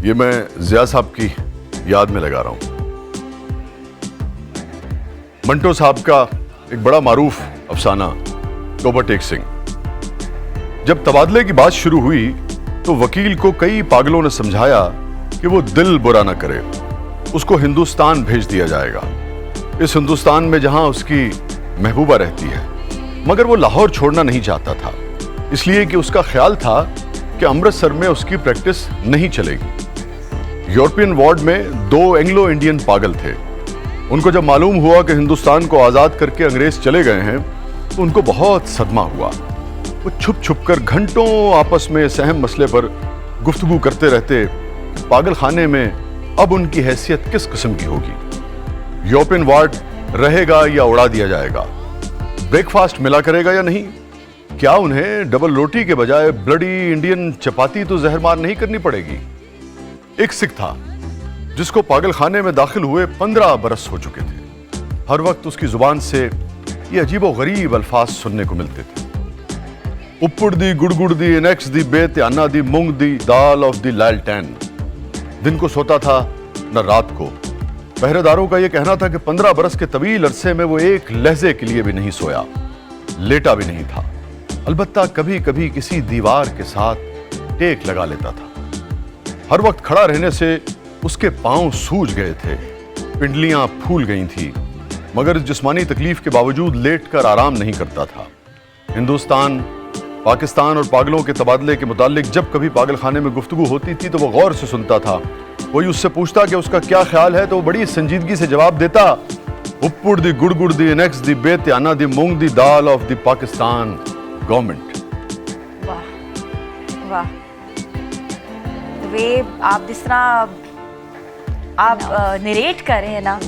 یہ میں ضیاء صاحب کی یاد میں لگا رہا ہوں. منٹو صاحب کا ایک بڑا معروف افسانہ توبہ ٹیک سنگھ. جب تبادلے کی بات شروع ہوئی تو وکیل کو کئی پاگلوں نے سمجھایا کہ وہ دل برا نہ کرے, उसको हिंदुस्तान भेज दिया जाएगा, इस हिंदुस्तान में जहां उसकी महबूबा रहती है। मगर वो लाहौर छोड़ना नहीं चाहता था, इसलिए कि उसका ख्याल था कि अमृतसर में उसकी प्रैक्टिस नहीं चलेगी। यूरोपियन वार्ड में 2 एंग्लो इंडियन पागल थे। उनको जब मालूम हुआ कि हिंदुस्तान को आज़ाद करके अंग्रेज चले गए हैं तो उनको बहुत सदमा हुआ। वो छुप छुप कर घंटों आपस में इस अहम मसले पर गुफ्तगू करते रहते, पागल खाने में अब उनकी हैसियत किस किस्म की होगी, यूरोपियन वार्ड रहेगा या उड़ा दिया जाएगा, ब्रेकफास्ट मिला करेगा या नहीं, क्या उन्हें डबल रोटी के बजाय ब्लडी इंडियन चपाती तो जहरमार नहीं करनी पड़ेगी। एक सिख था जिसको पागल खाने में दाखिल हुए 15 बरस हो चुके थे। हर वक्त उसकी जुबान से ये अजीबो गरीब अल्फाज सुनने को मिलते थे, उप्पुड़ दी गुड़गुड़ दी इनेक्स दी बेत्याना दी मूंग दी दाल ऑफ दी लालटेन। दिन को सोता था न रात को। पहरेदारों का यह कहना था कि 15 बरस के तवील अरसे में वो एक लहजे के लिए भी नहीं सोया, लेटा भी नहीं था। अलबत्ता कभी कभी किसी दीवार के साथ टेक लगा लेता था। हर वक्त खड़ा रहने से उसके पांव सूज गए थे, पिंडलियां फूल गई थी, मगर इस जिस्मानी तकलीफ के बावजूद लेटकर आराम नहीं करता था। हिंदुस्तान, पाकिस्तान और पागलों के तबादले के मुतालिक जब कभी पागल खाने में गुफ्तगू होती थी तो वो गौर से सुनता था। कोई उससे पूछता कि उसका क्या ख्याल है तो वो बड़ी संजीदगी से जवाब देता, उप्पुड़ दी गुड़गुड़ दी इनेक्स दी बेत्याना दी मूंग दी दाल ऑफ द पाकिस्तान गवर्नमेंट। वाह वाह, वे आप जिस तरह आप नरेट कर रहे हैं ना,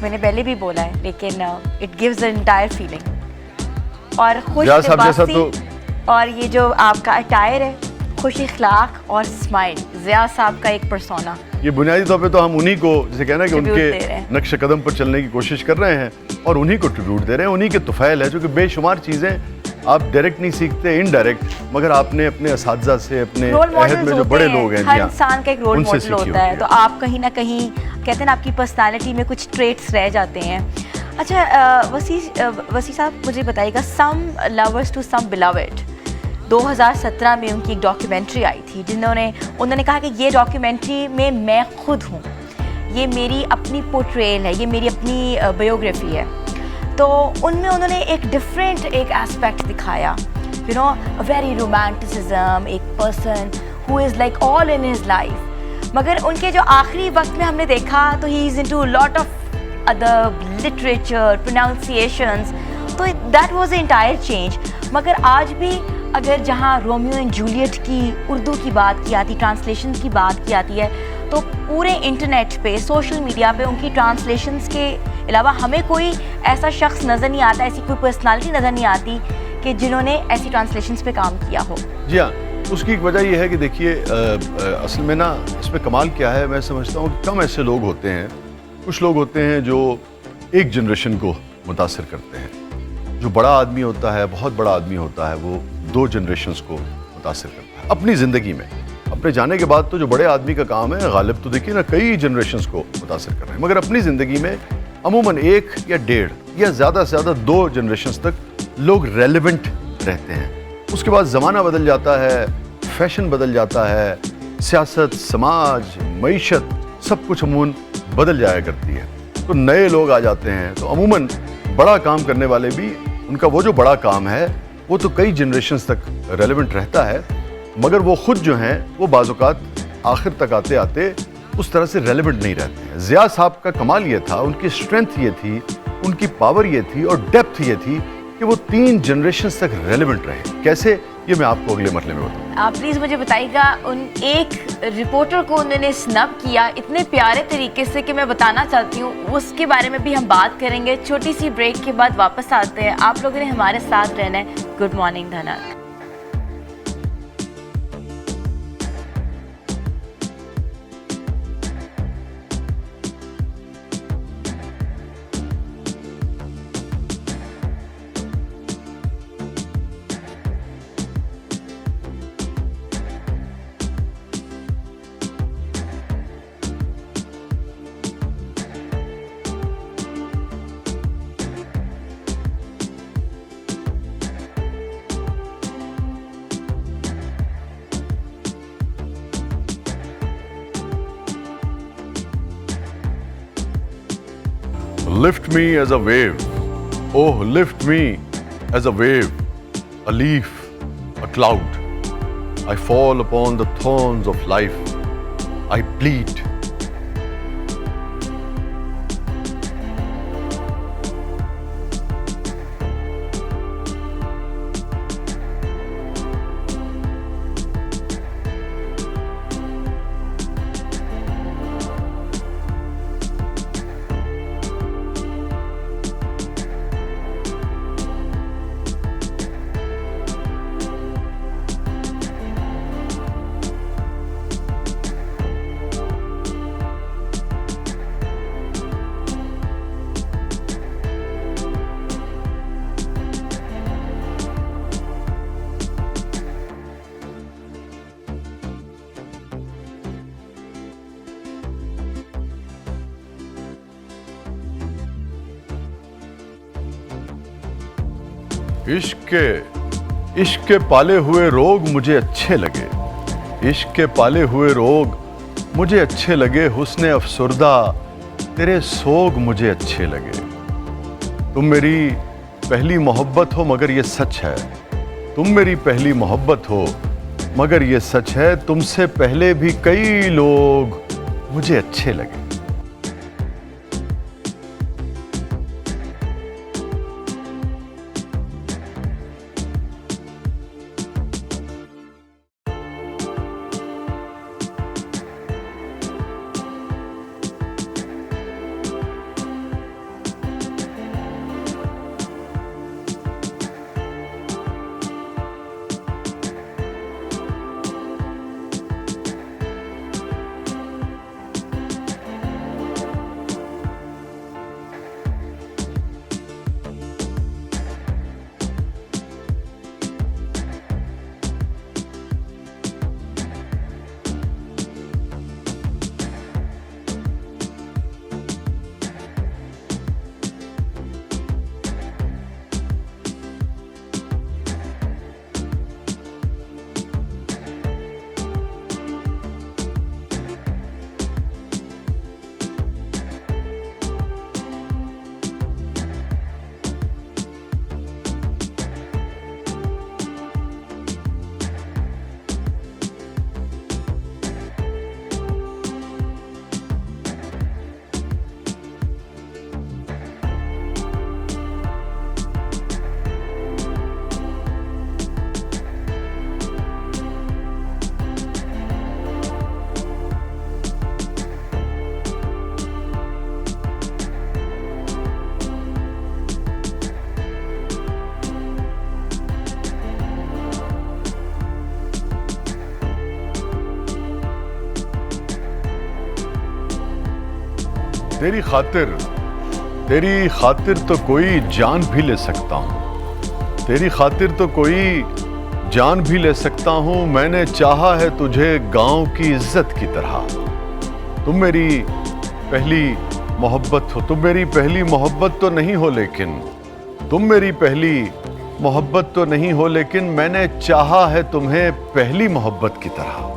मैंने पहले भी बोला है, लेकिन it gives an entire feeling. और खुश लिबासी और ये जो आपका अटायर है, खुश इखलाक और स्माइल, ज़िया साहब का एक पर्सोना। ये बुनियादी तौर पे तो हम उन्हीं को, जैसे कहना कि उनके नक्श कदम पर चलने की कोशिश कर रहे हैं और उन्हीं को ट्रिब्यूट दे रहे हैं। उन्हीं के तुफैल है, जो कि बेशुमार चीज़ें आप डायरेक्ट नहीं सीखते, इनडायरेक्ट, मगर आपने अपने असातिज़ा से, अपने अहद में जो बड़े लोग हैं, हर इंसान का एक रोल मॉडल होता है। तो आप कहीं ना कहीं कहते हैं ना, आपकी पर्सनालिटी में कुछ ट्रेट्स रह जाते हैं। अच्छा वसी साहब, मुझे बताइएगा, सम लवर्स टू सम बिलवेड 2017 में उनकी एक डॉक्यूमेंट्री आई थी, उन्होंने कहा कि ये डॉक्यूमेंट्री में मैं खुद हूँ, ये मेरी अपनी पोर्ट्रेल है, ये मेरी अपनी बायोग्राफी है। तो उनमें उन्होंने एक डिफरेंट एक एस्पेक्ट दिखाया, यू नो, वेरी रोमांटिसिज्म, एक person who is like all in his life. मगर उनके जो आखिरी वक्त में हमने देखा तो he is into lot of other literature, pronunciations, तो that was the entire change. मगर आज भी अगर जहाँ रोमियो एंड जूलियट की उर्दू की बात की आती, ट्रांसलेशन की बात की आती है, तो पूरे इंटरनेट पे, सोशल मीडिया पे उनकी ट्रांसलेशंस के अलावा हमें कोई ऐसा शख्स नज़र नहीं आता, ऐसी कोई पर्सनालिटी नज़र नहीं आती कि जिन्होंने ऐसी ट्रांसलेशंस पे काम किया हो। जी हाँ, उसकी एक वजह यह है कि देखिए, असल में ना इसमें कमाल क्या है, मैं समझता हूँ कि कम ऐसे लोग होते हैं, कुछ लोग होते हैं जो एक जनरेशन को मुतासिर करते हैं। जो बड़ा आदमी होता है, बहुत बड़ा आदमी होता है, वो 2 जनरेशन्स को मुतासिर करता है अपनी ज़िंदगी में। अपने जाने के बाद तो जो बड़े आदमी का काम है, गालिब तो देखिए ना, कई जनरेशन्स को मुतासिर कर रहे हैं, मगर अपनी ज़िंदगी में अमूमन 1 या 1.5 या ज़्यादा से ज़्यादा 2 जनरेशन्स तक लोग रेलेवेंट रहते हैं। उसके बाद ज़माना बदल जाता है, फैशन बदल जाता है, सियासत, समाज, मईशत, सब कुछ अमूमन बदल जाया करती है, तो नए लोग आ जाते हैं। तो अमूमन बड़ा काम करने वाले भी, उनका वो जो बड़ा काम है वो तो कई जनरेशन्स तक रेलेवेंट रहता है, मगर वो खुद जो हैं वो बाज़-औक़ात आखिर तक आते आते उस तरह से रेलेवेंट नहीं रहते हैं। ज़िया साहब का कमाल ये था, उनकी स्ट्रेंथ ये थी, उनकी पावर ये थी और डेप्थ ये थी कि वो 3 जनरेशन्स तक रेलेवेंट रहे। कैसे, ये मैं आपको अगले मरहले में बताऊँ। आप प्लीज़ मुझे बताइएगा, उन एक रिपोर्टर को उन्होंने स्नब किया इतने प्यारे तरीके से कि मैं बताना चाहती हूँ, उसके बारे में भी हम बात करेंगे। छोटी सी ब्रेक के बाद वापस आते हैं। आप लोगों ने हमारे साथ रहना है। गुड मॉर्निंग धना। lift me as a wave. Oh, lift me as a wave, a leaf, a cloud. I fall upon the thorns of life. I bleed. इश्क के पाले हुए रोग मुझे अच्छे लगे, इश्क के पाले हुए रोग मुझे अच्छे लगे, हुस्न अफसुर्दा तेरे सोग मुझे अच्छे लगे। तुम मेरी पहली मोहब्बत हो मगर ये सच है, तुम मेरी पहली मोहब्बत हो मगर ये सच है, तुमसे पहले भी कई लोग मुझे अच्छे लगे। तेरी खातिर तो कोई जान भी ले सकता हूँ, तेरी खातिर तो कोई जान भी ले सकता हूँ, मैंने चाहा है तुझे गांव की इज्जत की तरह। तुम मेरी पहली मोहब्बत हो, तुम मेरी पहली मोहब्बत तो नहीं हो लेकिन, तुम मेरी पहली मोहब्बत तो नहीं हो लेकिन मैंने चाहा है तुम्हें पहली मोहब्बत की तरह।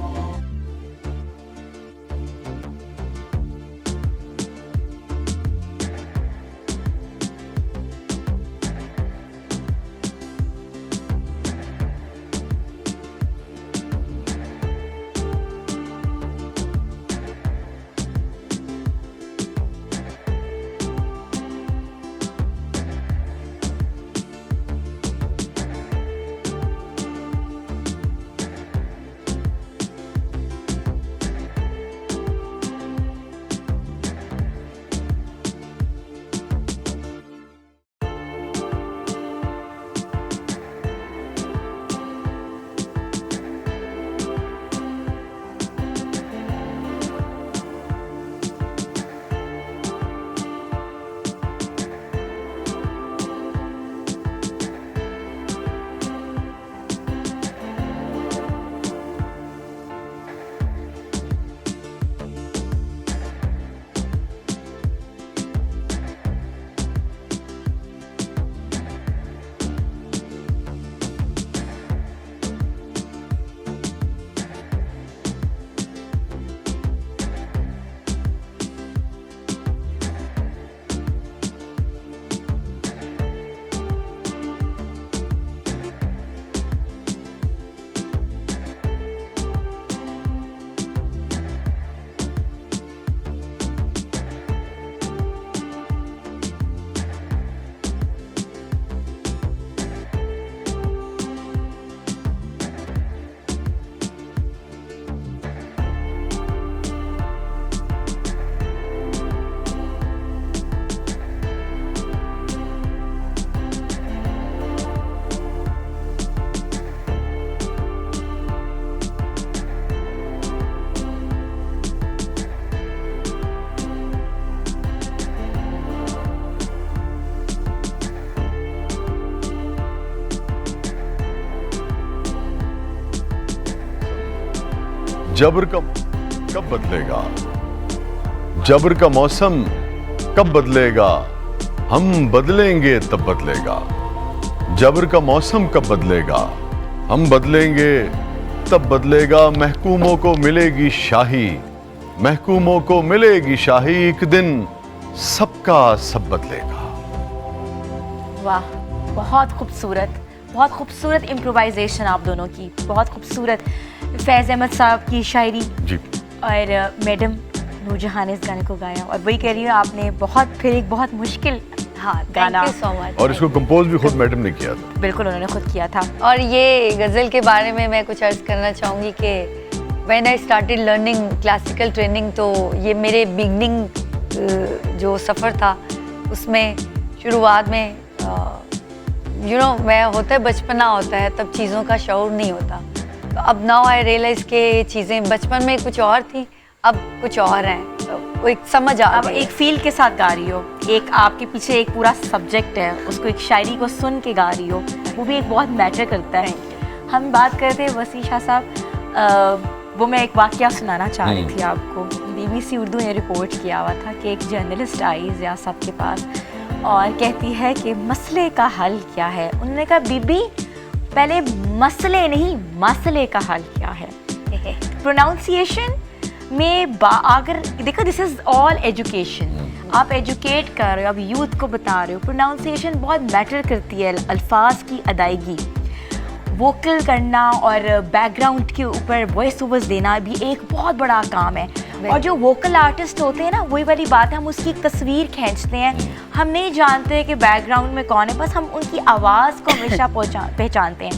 जबर का कब बदलेगा, जबर का मौसम कब बदलेगा, हम बदलेंगे तब बदलेगा, जबर का मौसम कब बदलेगा, हम बदलेंगे तब बदलेगा, महकूमों को मिलेगी शाही, महकूमों को मिलेगी शाही, एक दिन सबका सब बदलेगा। वाह, बहुत खूबसूरत इम्प्रोवाइजेशन आप दोनों की, बहुत खूबसूरत। फैज़ अहमद साहब की शायरी जी, और मैडम नूरजहां ने इस गाने को गाया, और वही कह रही हूँ आपने फिर एक बहुत मुश्किल गाना, थैंक यू सो मच। और इसको कंपोज भी खुद मैडम ने किया था। बिल्कुल उन्होंने खुद किया था। और ये गज़ल के बारे में मैं कुछ अर्ज़ करना चाहूँगी कि when I started learning classical training, तो ये मेरे बिगनिंग जो सफ़र था उसमें शुरुआत में मैं होता है बचपना होता है, तब चीज़ों का शऊर नहीं होता। तो अब नाउ आई रियलाइज़ कि चीज़ें बचपन में कुछ और थी, अब कुछ और हैं, तो वो एक समझ आ अब गई। एक फील के साथ गा रही हो, एक आपके पीछे एक पूरा सब्जेक्ट है, उसको एक शायरी को सुन के गा रही हो, वो भी एक बहुत मैटर करता है। हम बात करते हैं वसी शाह साहब, वो मैं एक वाकया सुनाना चाह रही थी आपको। BBC उर्दू ने रिपोर्ट किया हुआ था कि एक जर्नलिस्ट आई ज़िया साहब के पास और कहती है कि मसले का हल क्या है। उन्होंने कहा बीबी पहले मसले नहीं, मसले का हल क्या है। प्रोनाउंसिएशन में अगर देखो, दिस इज़ ऑल एजुकेशन, आप एजुकेट कर रहे हो, आप यूथ को बता रहे हो, प्रोनाउंसिएशन बहुत मैटर करती है। अल्फाज की अदायगी, वोकल करना और बैकग्राउंड के ऊपर वॉइस ओवर्स देना भी एक बहुत बड़ा काम है। और जो वोकल आर्टिस्ट होते हैं ना, वही वाली बात है, हम उसकी एक तस्वीर खींचते हैं, हम नहीं जानते कि बैकग्राउंड में कौन है, बस हम उनकी आवाज़ को हमेशा पहचानते हैं।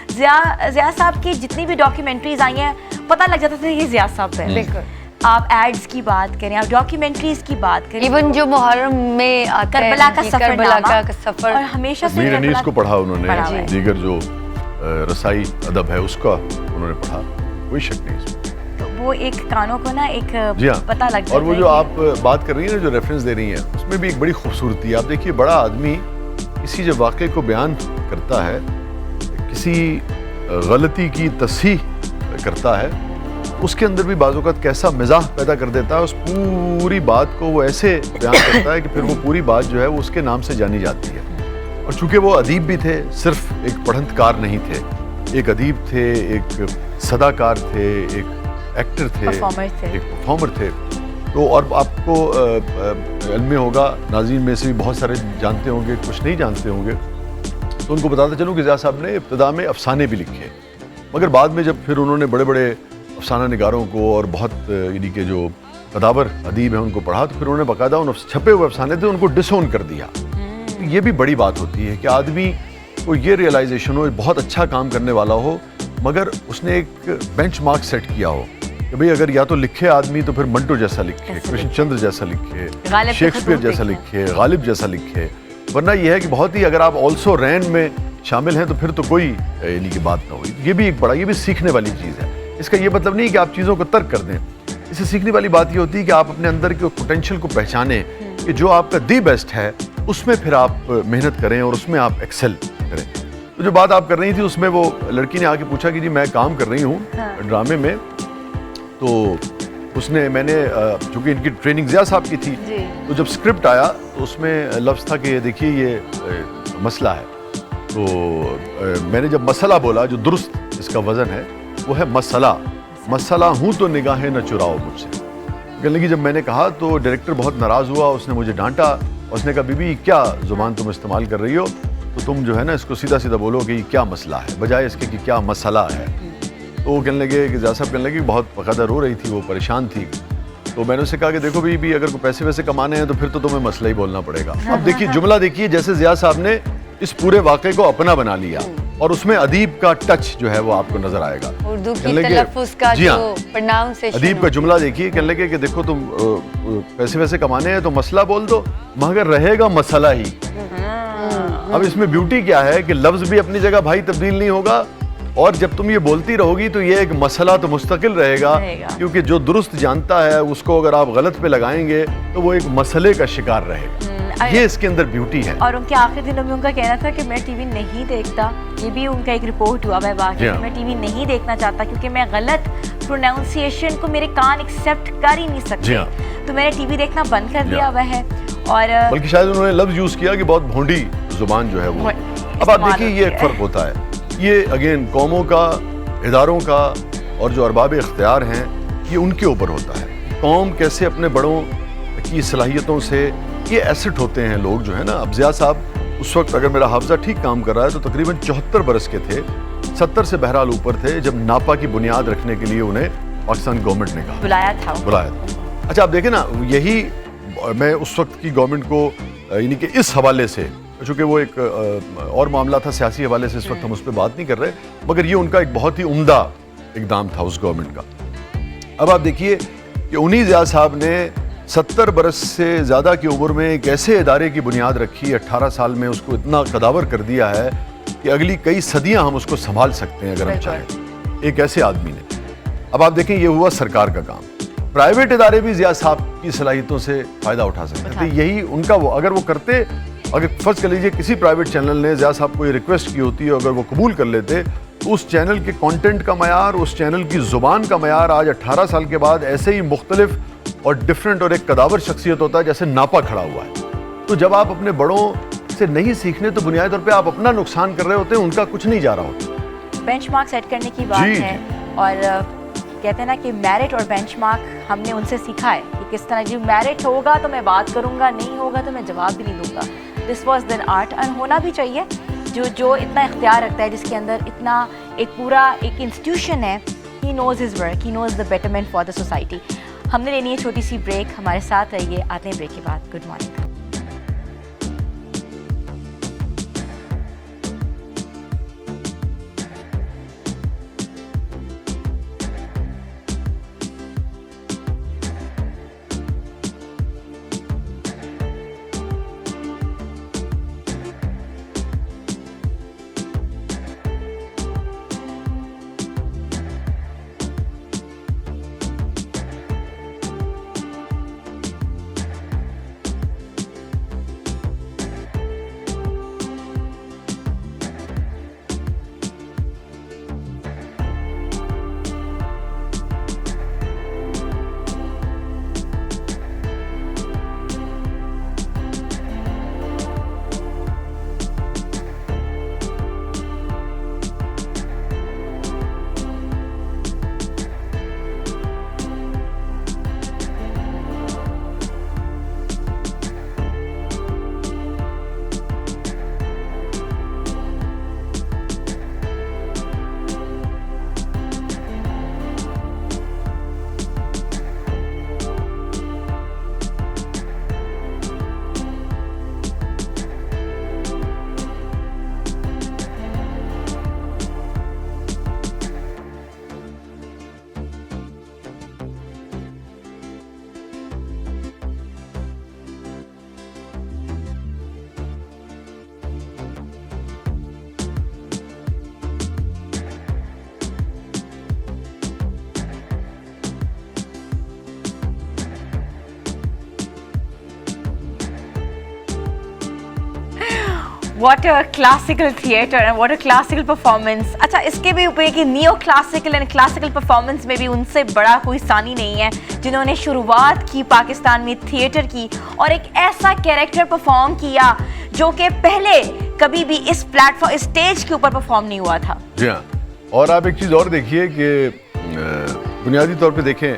ज़िया साहब की जितनी भी डॉक्यूमेंट्रीज आई हैं, पता लग जाता था ये ज़िया साहब है। बिल्कुल। आप एड्स की बात करें, आप डॉक्यूमेंट्रीज की बात करें, इवन जो मुहर्रम में आता है, करबला का करबला का सफ़र, और हमेशा से मीर अनीस को पढ़ा पढ़ा उन्होंने, है। दीगर जो रसाई अदब है उसका उन्होंने पढ़ा, कोई शक नहीं इसमें। तो वो एक कानों को ना एक जी हाँ, पता लग जाता है। और वो जो आप बात कर रही हैं ना, जो रेफरेंस दे रही हैं, उसमें भी एक बड़ी खूबसूरती है। आप देखिए, बड़ा आदमी किसी जब वाक़े को बयान करता है, किसी गलती की तस्हीह करता है, उसके अंदर भी बाज़ औक़ात कैसा मिज़ाह पैदा कर देता है, उस पूरी बात को वो ऐसे बयान करता है कि फिर वो पूरी बात जो है वो उसके नाम से जानी जाती है। और चूँकि वो अदीब भी थे, सिर्फ एक पढ़ंतकार नहीं थे, एक अदीब थे, एक सदाकार थे, एक एक्टर थे, एक परफॉर्मर थे। तो और आपको इल्म होगा, नाज़रीन में से भी बहुत सारे जानते होंगे, कुछ नहीं जानते होंगे, तो उनको बताता चलूँ कि ज़िया साहब ने इब्तिदा में अफसाने भी लिखे, मगर बाद में जब फिर उन्होंने बड़े बड़े अफसाना निगारों को और बहुत यानी कि जो कदावर अदीब हैं उनको पढ़ा, तो फिर उन्होंने बाकायदा उन छपे हुए अफसाने थे उनको डिसोन कर दिया। तो ये भी बड़ी बात होती है कि आदमी को ये रियलाइजेशन हो, बहुत अच्छा काम करने वाला हो, मगर उसने एक बेंच मार्क सेट किया हो कि भाई अगर या तो लिखे आदमी तो फिर मंटो जैसा लिखे, कृष्णचंद्र जैसा लिखे, शेक्सपियर जैसा लिखे, गालिब जैसा लिखे, वरना यह है कि बहुत ही अगर आप ऑल्सो रैन में शामिल हैं तो फिर तो कोई यानी कि बात ना होगी। ये भी एक बड़ा, ये भी सीखने वाली चीज़ है। इसका ये मतलब नहीं कि आप चीज़ों को तर्क कर दें, इससे सीखने वाली बात ये होती है कि आप अपने अंदर के पोटेंशियल को पहचानें कि जो आपका दी बेस्ट है उसमें फिर आप मेहनत करें और उसमें आप एक्सेल करें। तो जो बात आप कर रही थी उसमें वो लड़की ने आके पूछा कि जी मैं काम कर रही हूँ ड्रामे में, तो उसने मैंने चूँकि इनकी ट्रेनिंग ज़िया साहब की थी, तो जब स्क्रिप्ट आया तो उसमें लफ्ज़ था कि देखिए ये मसला है। तो मैंने जब मसला बोला, जो दुरुस्त इसका वज़न है वो है मसला, मसला हूँ तो निगाहें न चुराओ मुझसे। कहने लगी जब मैंने कहा तो डायरेक्टर बहुत नाराज़ हुआ, उसने मुझे डांटा, उसने कहा बीबी क्या ज़ुबान तुम इस्तेमाल कर रही हो, तो तुम जो है ना इसको सीधा सीधा बोलो कि क्या मसला है, बजाय इसके कि क्या मसला है। तो वो कहने लगे कि ज़िया साहब कहने लगे बहुत बकायदा रो रही थी, वो परेशान थी। तो मैंने उससे कहा कि देखो बीबी अगर कोई पैसे वैसे कमाने हैं तो फिर तो तुम्हें मसला ही बोलना पड़ेगा। अब देखिए जुमला देखिए, जैसे ज़िया साहब ने इस पूरे वाक़े को अपना बना लिया और उसमें अदीब का टच जो है वो आपको नजर आएगा। उर्दू की तलफ़्फ़ुज़ का जो प्रोनाउंसिएशन, अदीब का जुमला देखिए, कहने लगे कि देखो तुम पैसे वैसे कमाने हैं तो मसला बोल दो, मगर रहेगा मसला ही। अब इसमें ब्यूटी क्या है कि लफ्ज़ भी अपनी जगह भाई तब्दील नहीं होगा, और जब तुम ये बोलती रहोगी तो ये एक मसला तो मुस्तकिल रहेगा, क्योंकि जो दुरुस्त जानता है उसको अगर आप गलत पे लगाएंगे तो वो एक मसले का शिकार रहेगा। ये इसके अंदर ब्यूटी है। और उनके आखिरी दिनों में उनका कहना था कि मैं टीवी नहीं देखता, ये भी उनका एक रिपोर्ट हुआ है वाकई, मैं टीवी नहीं देखना चाहता क्योंकि मैं गलत प्रोनाउंसिएशन को मेरे कान एक्सेप्ट कर ही नहीं सकते, तो मैंने टीवी देखना बंद कर दिया हुआ है। और बल्कि शायद उन्होंने लफ्ज यूज किया कि बहुत भोंडी जुबान जो है वो। अब आप देखिए ये एक फर्क होता है, ये अगेन कौमों का, इदारों का और जो अरबाब इख्तियार हैं ये उनके ऊपर होता है। कौम कैसे अपने बड़ों की सलाहियतों से, ये एसेट होते हैं लोग जो है ना। अब ज़िया साहब उस वक्त अगर मेरा हाफजा ठीक काम कर रहा है तो तकरीबन 74 बरस के थे, 70 से बहरहाल ऊपर थे जब नापा की बुनियाद रखने के लिए उन्हें पाकिस्तान गवर्नमेंट ने कहा बुलाया था। अच्छा आप देखें ना, यही मैं उस वक्त की गवर्नमेंट को यानी कि इस हवाले से, चूँकि वो एक और मामला था सियासी हवाले से, इस वक्त हम उस पर बात नहीं कर रहे, मगर ये उनका एक बहुत ही उम्दा इकदाम था उस गवर्नमेंट का। अब आप देखिए कि उन्हीं ज़िया साहब ने 70 बरस से ज़्यादा की उम्र में एक ऐसे इदारे की बुनियाद रखी, 18 साल में उसको इतना कदावर कर दिया है कि अगली कई सदियां हम उसको संभाल सकते हैं अगर हम चाहें, एक ऐसे आदमी ने। अब आप देखें ये हुआ सरकार का काम, प्राइवेट इदारे भी ज़िया साहब की सलाहियतों से फ़ायदा उठा सकते थे। यही उनका वो, अगर वो करते, अगर फर्ज कर लीजिए किसी प्राइवेट चैनल ने ज़िया साहब को ये रिक्वेस्ट की होती है, अगर वो कबूल कर लेते तो उस चैनल के कंटेंट का मयार, उस चैनल की ज़ुबान का मयार आज 18 साल के बाद ऐसे ही मुख्तलिफ और डिफरेंट और एक कदावर शख्सियत होता है जैसे नापा खड़ा हुआ है। तो जब आप अपने बड़ों से नहीं सीखने तो बुनियादी तौर पे आप अपना नुकसान कर रहे होते हैं, उनका कुछ नहीं जा रहा होता। बेंचमार्क सेट करने की बात है, और कहते हैं ना कि मेरिट और बेंचमार्क हमने उनसे सीखा है कि किस तरह, जो मेरिट होगा तो मैं बात करूंगा, नहीं होगा तो मैं जवाब भी नहीं दूंगा। This was then art, and होना भी चाहिए। जो इतना इख्तियार रखता है, जिसके अंदर इतना एक पूरा एक इंस्टीट्यूशन है, he knows his work, he knows the betterment for the society. हमने लेनी है छोटी सी ब्रेक, हमारे साथ रहिए, आते हैं ब्रेक के बाद। Good morning. What a classical theatre and what a classical performance. अच्छा, इसके भी ऊपर कि neo classical and classical performance में भी उनसे बड़ा कोई सानी नहीं है, जिन्होंने शुरुआत की पाकिस्तान में थिएटर की और एक ऐसा कैरेक्टर परफॉर्म किया जो कि पहले कभी भी इस प्लेटफॉर्म, इस स्टेज के ऊपर परफॉर्म नहीं हुआ था। जी हाँ, और आप एक चीज़ और देखिए कि बुनियादी तौर पे देखें,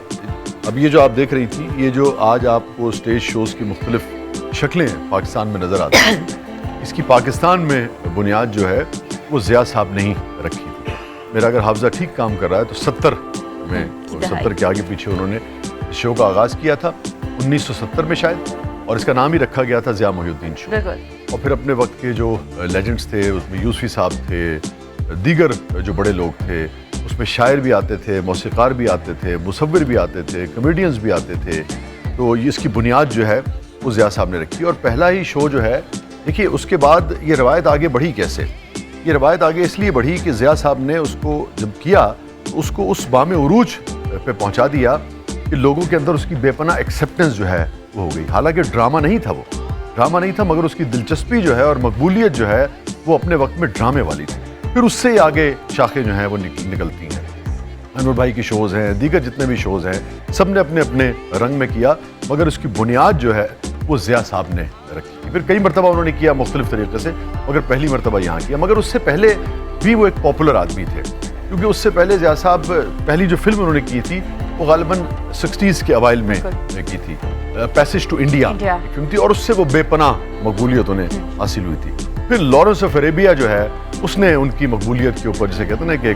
अब ये जो आप देख रही थी, ये जो आज आपको स्टेज शोज़ की मुख्तलिफ शक्लें पाकिस्तान में नज़र आती हैं, इसकी पाकिस्तान में बुनियाद जो है वो ज़िया साहब ने ही रखी थी। मेरा अगर हाफजा ठीक काम कर रहा है तो 70 में, 70 के आगे पीछे उन्होंने इस शो का आगाज़ किया था 1970 में शायद, और इसका नाम ही रखा गया था ज़िया मोहिउद्दीन शो। और फिर अपने वक्त के जो लेजेंड्स थे उसमें यूसुफी साहब थे, दीगर जो बड़े लोग थे, उसमें शायर भी आते थे, मौसीकार भी आते थे, मुसव्विर भी आते थे, कॉमेडियंस भी आते थे। तो ये इसकी बुनियाद जो है वो ज़िया साहब ने रखी। और पहला ही शो जो है, देखिए उसके बाद ये रवायत आगे बढ़ी कैसे, ये रवायत आगे इसलिए बढ़ी कि ज़िया साहब ने उसको जब किया तो उसको उस बामे उरूज पे पहुंचा दिया कि लोगों के अंदर उसकी बेपनाह एक्सेप्टेंस जो है वो हो गई। हालांकि ड्रामा नहीं था वो, ड्रामा नहीं था, मगर उसकी दिलचस्पी जो है और मकबूलियत जो है वो अपने वक्त में ड्रामे वाली थी। फिर उससे आगे शाखें जो हैं वो निकलती हैं। अनवर भाई की शोज़ हैं, दीगर जितने भी शोज़ हैं, सब ने अपने अपने रंग में किया, मगर उसकी बुनियाद जो है वो ज़िया साहब ने रखी। फिर कई मरतबा उन्होंने किया मुख्तलिफ तरीके से, मगर पहली मरतबा यहाँ किया। मगर उससे पहले भी वो एक पॉपुलर आदमी थे, क्योंकि उससे पहले ज़िया साहब पहली जो फिल्म उन्होंने की थी वो गालिबन 60s के अवाइल में की थी, पैसेज टू इंडिया फिल्म थी, और उससे वो बेपनाह मकबूलियत उन्हें हासिल हुई थी। फिर लॉरेंस ऑफ अरेबिया जो है उसने उनकी मकबूलियत के ऊपर, जिसे कहते हैं ना कि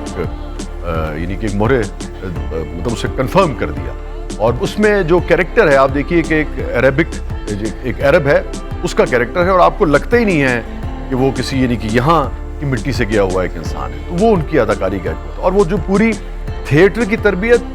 यानी कि एक मोहरे मतलब उसे कंफर्म कर दिया। और उसमें जो कैरेक्टर है, आप देखिए कि एक अरब है, उसका कैरेक्टर है, और आपको लगता ही नहीं है कि वो किसी यानी कि यहाँ की मिट्टी से गया हुआ एक इंसान है। तो वो उनकी अदाकारी का एक, और वो जो पूरी थिएटर की तरबियत,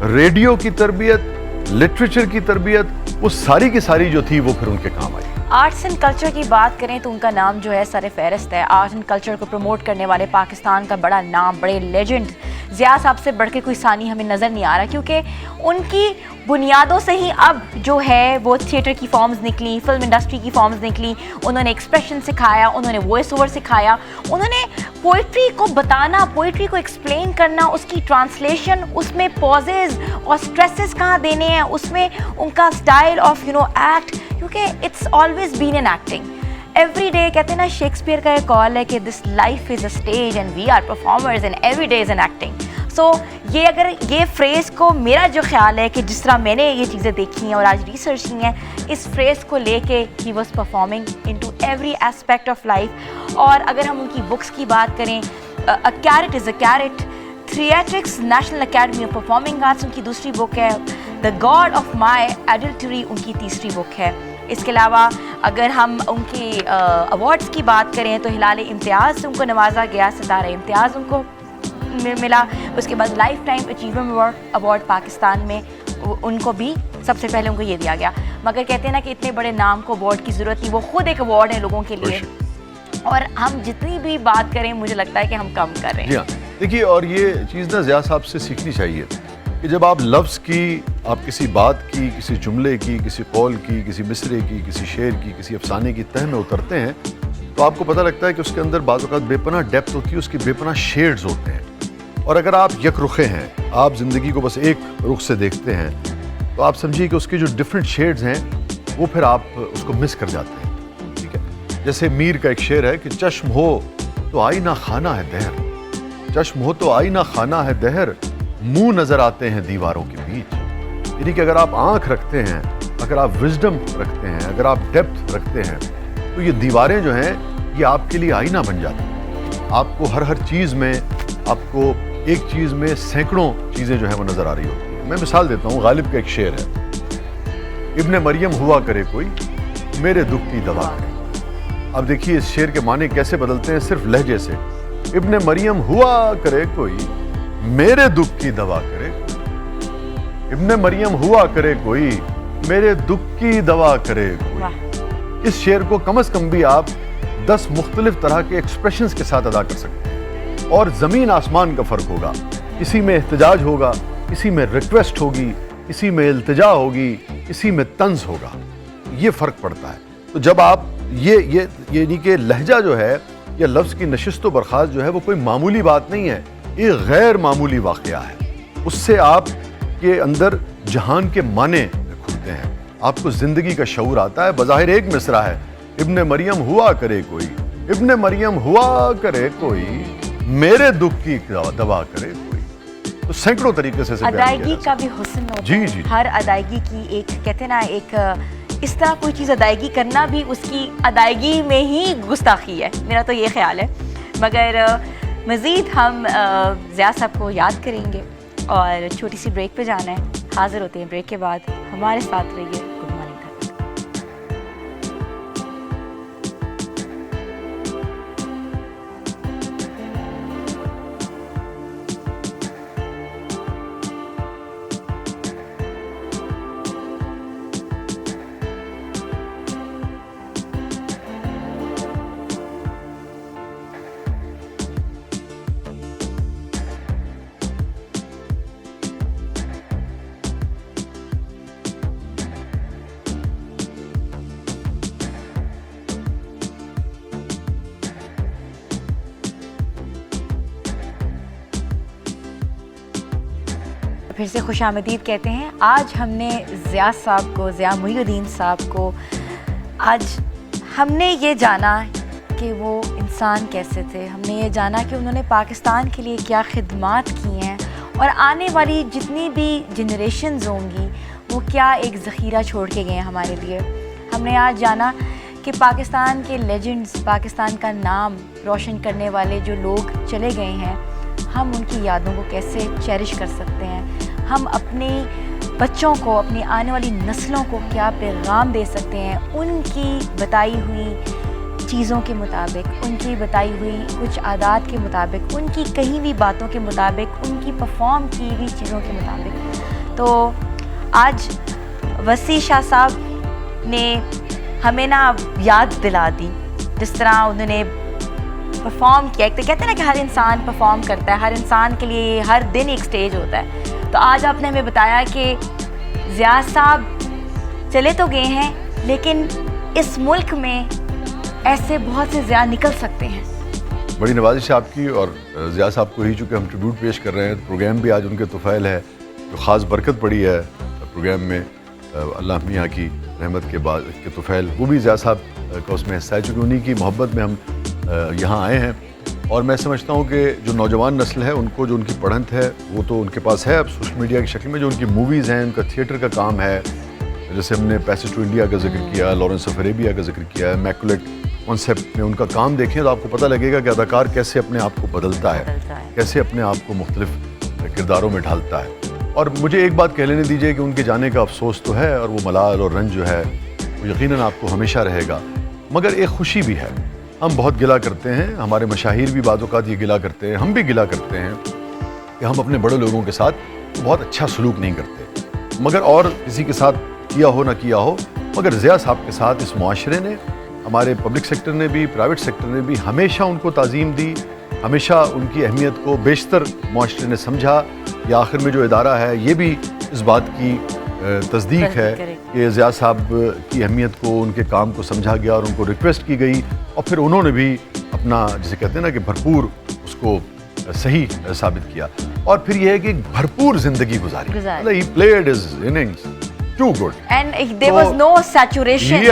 रेडियो की तरबियत, लिटरेचर की तरबियत, वो सारी की सारी जो थी वो फिर उनके काम आई। आर्ट्स एंड कल्चर की बात करें तो उनका नाम जो है सर फहरिस्त है। आर्ट एंड कल्चर को प्रमोट करने वाले पाकिस्तान का बड़ा नाम, बड़े लेजेंड ज़िया साहब से बढ़ के कोई सानी हमें नज़र नहीं आ रहा, क्योंकि उनकी बुनियादों से ही अब जो है वो थिएटर की फॉर्म्स निकली, फिल्म इंडस्ट्री की फॉर्म्स निकली। उन्होंने एक्सप्रेशन सिखाया, उन्होंने वॉइस ओवर सिखाया, उन्होंने पोइट्री को बताना, पोइट्री को एक्सप्लेन करना, उसकी ट्रांसलेशन, उसमें पॉजेज और स्ट्रेसेस कहाँ देने हैं, उसमें उनका स्टाइल ऑफ एक्ट, क्योंकि it's always been an acting every day. कहते हैं ना, शेक्सपियर का एक कॉल है कि this life is a stage and we are performers and every day is an acting. So ये अगर ये फ्रेज़ को, मेरा जो ख्याल है कि जिस तरह मैंने ये चीज़ें देखी हैं और आज रिसर्च की हैं, इस फ्रेज़ को लेके he was performing into every aspect of life. और अगर हम उनकी बुक्स की बात करें, a carat is a carat, theatrics, National Academy of Performing Arts उनकी दूसरी बुक है, the god of my adultery उनकी तीसरी बुक है। इसके अलावा अगर हम उनके अवार्ड्स की बात करें तो हिलाल इम्तियाज़ से उनको नवाजा गया, सितारा इम्तियाज़ उनको मिला। उसके बाद life time achievement award Pakistan में उनको भी सबसे पहले उनको ये दिया गया। मगर कहते हैं ना कि इतने बड़े नाम को अवार्ड की ज़रूरत नहीं, वो खुद एक अवार्ड है लोगों के लिए, और हम जितनी भी बात करें मुझे लगता है कि हम कम कर रहे हैं। देखिए, और ये चीज़ ना ज़िया साहब से सीखनी चाहिए कि जब आप लफ्ज़ की, आप किसी बात की, किसी जुमले की, किसी कौल की, किसी मिसरे की, किसी शेर की, किसी अफसाने की तह में उतरते हैं, तो आपको पता लगता है कि उसके अंदर बाज़ औक़ात बेपनाह डेप्थ होती है, उसकी बेपनाह शेड्स होते हैं। और अगर आप यकरुखे हैं, आप ज़िंदगी को बस एक रुख से देखते हैं, तो आप समझिए कि उसके जो डिफरेंट शेड्स हैं वो फिर आप उसको मिस कर जाते हैं। ठीक है, जैसे मीर का एक शेर है कि चश्म हो तो आईना खाना है दहर, चश्म हो तो आईना खाना है दहर, मुंह नज़र आते हैं दीवारों के बीच। यानी कि अगर आप आँख रखते हैं, अगर आप विजडम रखते हैं, अगर आप डेप्थ रखते हैं, तो ये दीवारें जो हैं ये आपके लिए आईना बन जाती हैं। आपको हर चीज़ में, आपको एक चीज़ में सैकड़ों चीज़ें जो हैं वो नज़र आ रही होती हैं। मैं मिसाल देता हूँ, गालिब का एक शेर है, इब्ने मरियम हुआ करे कोई मेरे दुख की दवा करे। अब देखिए इस शेर के माने कैसे बदलते हैं सिर्फ लहजे से। इब्ने मरियम हुआ करे कोई मेरे दुख की दवा करे, इब्ने मरियम हुआ करे कोई मेरे दुख की दवा करे कोई। इस शेर को कम से कम भी आप 10 मुख्तलिफ तरह के एक्सप्रेशंस के साथ अदा कर सकते हैं, और ज़मीन आसमान का फ़र्क होगा। किसी में एहतजाज होगा, किसी में रिक्वेस्ट होगी, किसी में इल्तिजा होगी, किसी में तंज होगा, ये फ़र्क पड़ता है। तो जब आप ये यानी कि लहजा जो है या लफ्ज़ की नशिस्त व बरखास्त जो है वो कोई मामूली बात नहीं है, ये गैर मामूली वाक़या है। उससे आप के अंदर जहान के माने खुलते हैं, आपको ज़िंदगी का शऊर आता है। बज़ाहिर एक मिसरा है, इब्ने मरियम हुआ करे कोई, इब्ने मरियम हुआ करे कोई मेरे दुख की दवा करे कोई। तो सैकड़ों तरीके से अदायगी का भी हुस्न होता है। जी। हर अदायगी की एक, कहते हैं ना, एक इस तरह कोई चीज़ अदायगी करना भी उसकी अदायगी में ही गुस्ताखी है, मेरा तो ये ख्याल है। मगर मज़ीद हम ज़िया साहब को याद करेंगे और छोटी सी ब्रेक पे जाना है। हाज़िर होते हैं ब्रेक के बाद, हमारे साथ रहिए। Good morning. پھر سے خوش آمدید کہتے ہیں. آج ہم نے ضیاء صاحب کو, ضیاء محی الدین صاحب کو, آج ہم نے یہ جانا کہ وہ انسان کیسے تھے, ہم نے یہ جانا کہ انہوں نے پاکستان کے لیے کیا خدمات کی ہیں, اور آنے والی جتنی بھی جنریشنز ہوں گی وہ کیا ایک ذخیرہ چھوڑ کے گئے ہیں ہمارے لیے. ہم نے آج جانا کہ پاکستان کے لیجنڈز, پاکستان کا نام روشن کرنے والے جو لوگ چلے گئے ہیں, ہم ان کی یادوں کو کیسے چیریش کر سکتے ہیں, ہم اپنے بچوں کو, اپنی آنے والی نسلوں کو کیا پیغام دے سکتے ہیں ان کی بتائی ہوئی چیزوں کے مطابق, ان کی بتائی ہوئی کچھ عادات کے مطابق, ان کی کہی ہوئی باتوں کے مطابق, ان کی پرفارم کی ہوئی چیزوں کے مطابق. تو آج وسیع شاہ صاحب نے ہمیں نا یاد دلا دی جس طرح انہوں نے پرفارم کیا. ایک تو کہتے ہیں نا کہ ہر انسان پرفارم کرتا ہے, ہر انسان کے لیے ہر دن ایک سٹیج ہوتا ہے. تو آج آپ نے ہمیں بتایا کہ ضیاء صاحب چلے تو گئے ہیں لیکن اس ملک میں ایسے بہت سے ضیاء نکل سکتے ہیں. بڑی نوازش ہے آپ کی, اور ضیاء صاحب کو ہی چونکہ ہم ٹریبیوٹ پیش کر رہے ہیں, پروگرام بھی آج ان کے طفیل ہے, جو خاص برکت پڑی ہے پروگرام میں, اللہ میاں کی رحمت کے بعد کے طفیل, وہ بھی ضیاء صاحب کا اس میں حصہ ہے, چونکہ انہی کی محبت میں ہم یہاں آئے ہیں. اور میں سمجھتا ہوں کہ جو نوجوان نسل ہے ان کو جو ان کی پڑھنت ہے وہ تو ان کے پاس ہے اب سوشل میڈیا کی شکل میں, جو ان کی موویز ہیں, ان کا تھیٹر کا کام ہے, جیسے ہم نے پیسج ٹو انڈیا کا ذکر کیا, لارنس آف عریبیا کا ذکر کیا, میکولیٹ کانسیپٹ میں ان کا کام دیکھیں تو آپ کو پتہ لگے گا کہ اداکار کیسے اپنے آپ کو بدلتا ہے, کیسے اپنے آپ کو مختلف کرداروں میں ڈھالتا ہے. اور مجھے ایک بات کہہ لینے دیجیے کہ ان کے جانے کا افسوس تو ہے, اور وہ ملال اور رنج جو ہے وہ یقیناً آپ کو ہمیشہ رہے گا, مگر ایک خوشی بھی ہے. ہم بہت گلہ کرتے ہیں, ہمارے مشاہیر بھی بعض اوقات یہ گلہ کرتے ہیں, ہم بھی گلہ کرتے ہیں کہ ہم اپنے بڑے لوگوں کے ساتھ بہت اچھا سلوک نہیں کرتے, مگر اور کسی کے ساتھ کیا ہو نہ کیا ہو, مگر ضیاء صاحب کے ساتھ اس معاشرے نے, ہمارے پبلک سیکٹر نے بھی, پرائیویٹ سیکٹر نے بھی ہمیشہ ان کو تعظیم دی, ہمیشہ ان کی اہمیت کو بیشتر معاشرے نے سمجھا. یہ آخر میں جو ادارہ ہے یہ بھی اس بات کی تصدیق ہے کہ ضیاء صاحب کی اہمیت کو, ان کے کام کو سمجھا گیا اور ان کو ریکویسٹ کی گئی, اور پھر انہوں نے بھی اپنا جسے کہتے ہیں نا کہ بھرپور اس کو صحیح ثابت کیا, اور پھر یہ ہے کہ ایک بھرپور زندگی گزاری. He played his innings too good. And there was no saturation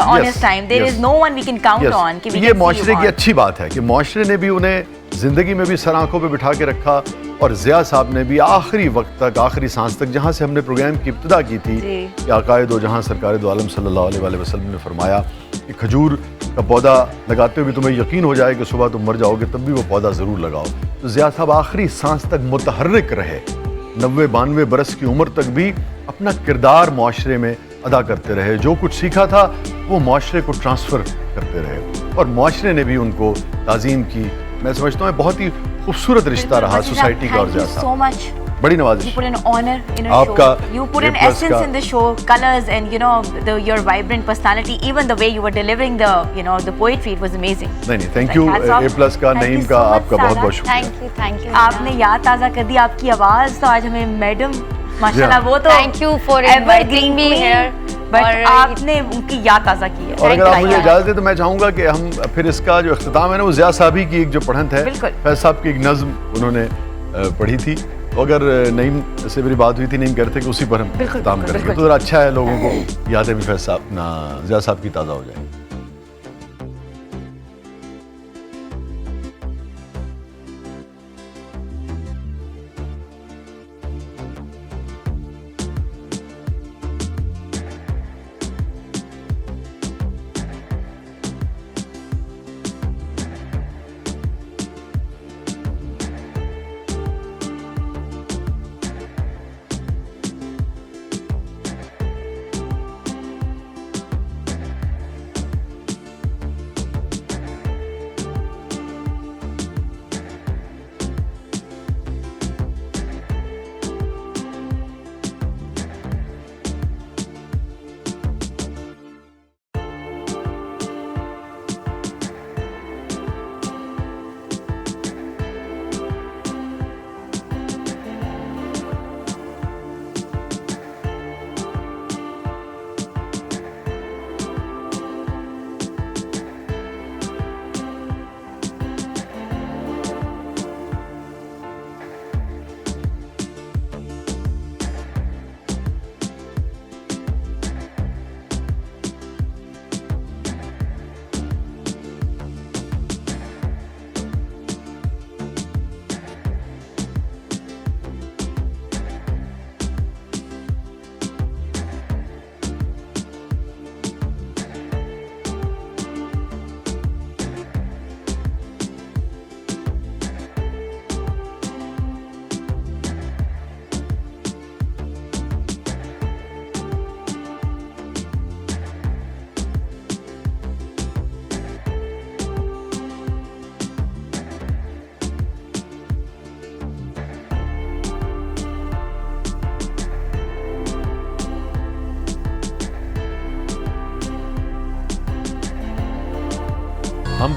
on his time. There is no one we can count on. یہ معاشرے کی اچھی بات ہے کہ معاشرے نے بھی انہیں زندگی میں بھی سر آنکھوں پہ بٹھا کے رکھا, اور ضیاء صاحب نے بھی آخری وقت تک, آخری سانس تک, جہاں سے ہم نے پروگرام کی ابتدا کی تھی کہ آقائے دو جہاں سرکار دو عالم صلی اللہ علیہ وسلم نے فرمایا کہ کھجور کا پودا لگاتے ہوئے تمہیں یقین ہو جائے کہ صبح تم مر جاؤ گے تب بھی وہ پودا ضرور لگاؤ. تو ضیاء صاحب آخری سانس تک متحرک رہے, 90-92 برس کی عمر تک بھی اپنا کردار معاشرے میں ادا کرتے رہے, جو کچھ سیکھا تھا وہ معاشرے کو ٹرانسفر کرتے رہے, اور معاشرے نے بھی ان کو تعظیم کی. میں سمجھتا ہوں بہت ہی خوبصورت رشتہ رہا سوسائٹی کا اور ضیاء صاحب. بڑی نوازش. You put an honor in a آپ show. کا You put an essence in the show, colors and your vibrant personality, even the way you were delivering the poetry, it was amazing. نہیں thank you A+ کا, نعیم کا, آپ کا بہت بہت شکریہ. Thank you. آپ نے یاد تازہ کر دی, آپ کی آواز تو آج ہمیں میڈم ماشاءاللہ وہ تو Thank you for inviting me here. But آپ نے ان کی یاد تازہ کی ہے. اور اگر آپ مجھے اجازت دیں تو میں چاہوں گا کہ ہم پھر اس کا جو اختتام ہے نا وہ ضیاء صاحب ہی کی ایک جو پڑھنت ہے, فیض صاحب کی ایک نظم انہوں نے پڑھی تھی, تو اگر نعیم سے میری بات ہوئی تھی, نعیم کہہ رہے تھے کہ اسی پر ہم اختتام کریں گے, تو ذرا اچھا ہے لوگوں کو یادیں بھی فیض صاحب ضیاء صاحب کی تازہ ہو جائیں.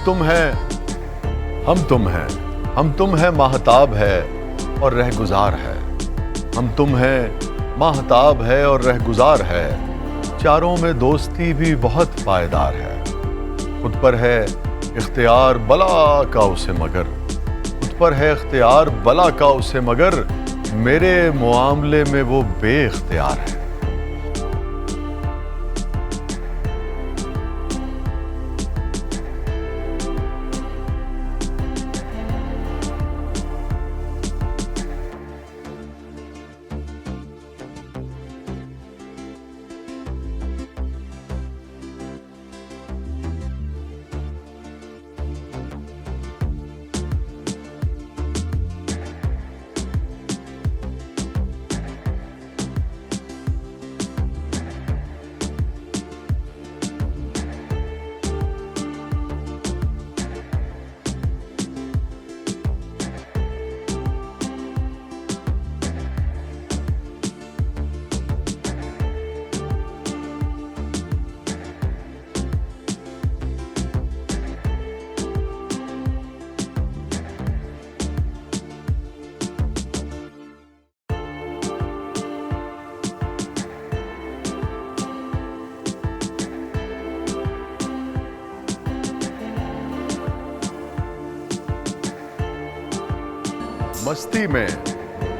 तुम हैं, हम तुम हैं, हम तुम हैं, माहताब है और रहगुजार है। हम तुम हैं, माहताब है और रहगुजार है, चारों में दोस्ती भी बहुत पायदार है। खुद पर है इख्तियार बला का उसे मगर, खुद पर है इख्तियार बला का उसे मगर, मेरे मुआमले में वो बेइख्तियार है।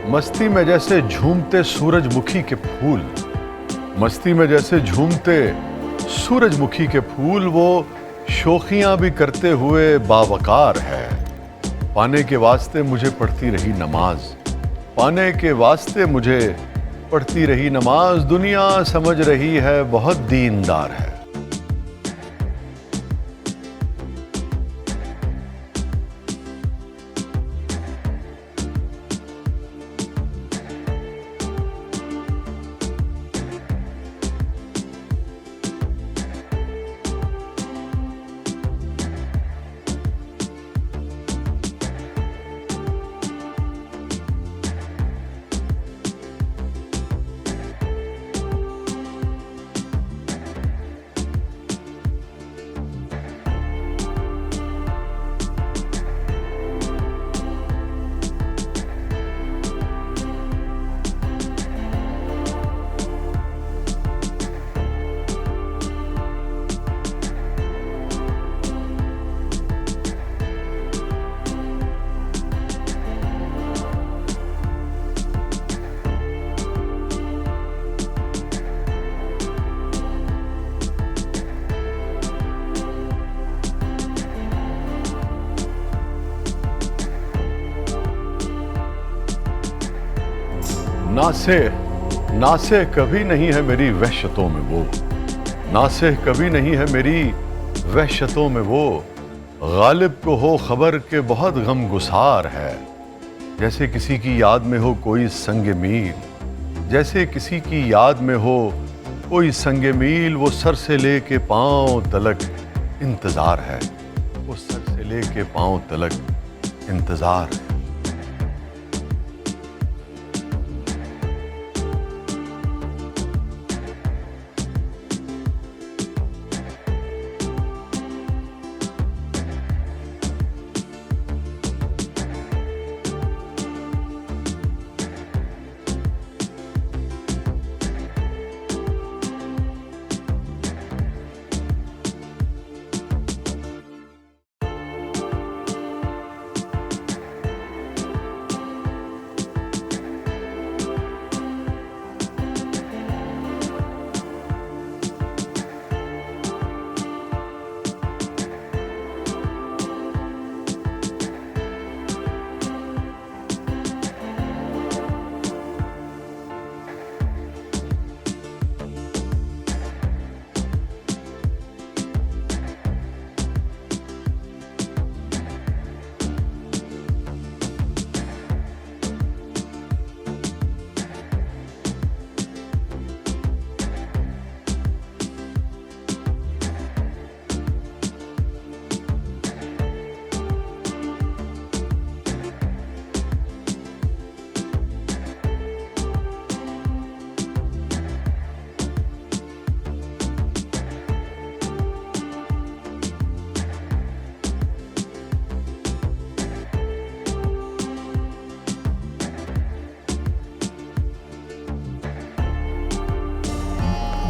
मस्ती में जैसे झूमते सूरजमुखी के फूल, मस्ती में जैसे झूमते सूरजमुखी के फूल, वो शोखियां भी करते हुए बावकार है। पाने के वास्ते मुझे पढ़ती रही नमाज, पाने के वास्ते मुझे पढ़ती रही नमाज, दुनिया समझ रही है बहुत दीनदार है। नासे कभी नहीं है मेरी वहशतों में वो, नासे कभी नहीं है मेरी वहशतों में वो, गालिब को हो खबर के बहुत गमगुसार है। जैसे किसी की याद में हो कोई संग मील, जैसे किसी की याद में हो कोई संग मील, वो सर से लेके पांव तलक इंतजार है, वो सर से लेके पांव तलक इंतजार है।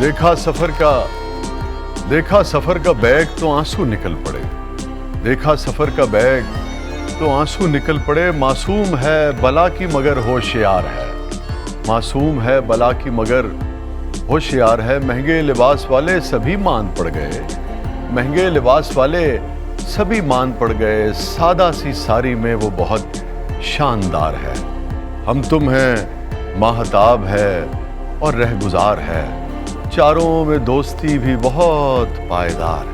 देखा सफर का बैग तो आंसू निकल पड़े, देखा सफर का बैग तो आंसू निकल पड़े। मासूम है बला की मगर होशियार है, मासूम है बला की मगर होशियार है। महंगे लिबास वाले सभी मान पड़ गए, महंगे लिबास वाले सभी मान पड़ गए। सादा सी सारी में वो बहुत शानदार है। हम तुम हैं, माहताब है और रहगुजार है, चारों में दोस्ती भी बहुत पायदार है।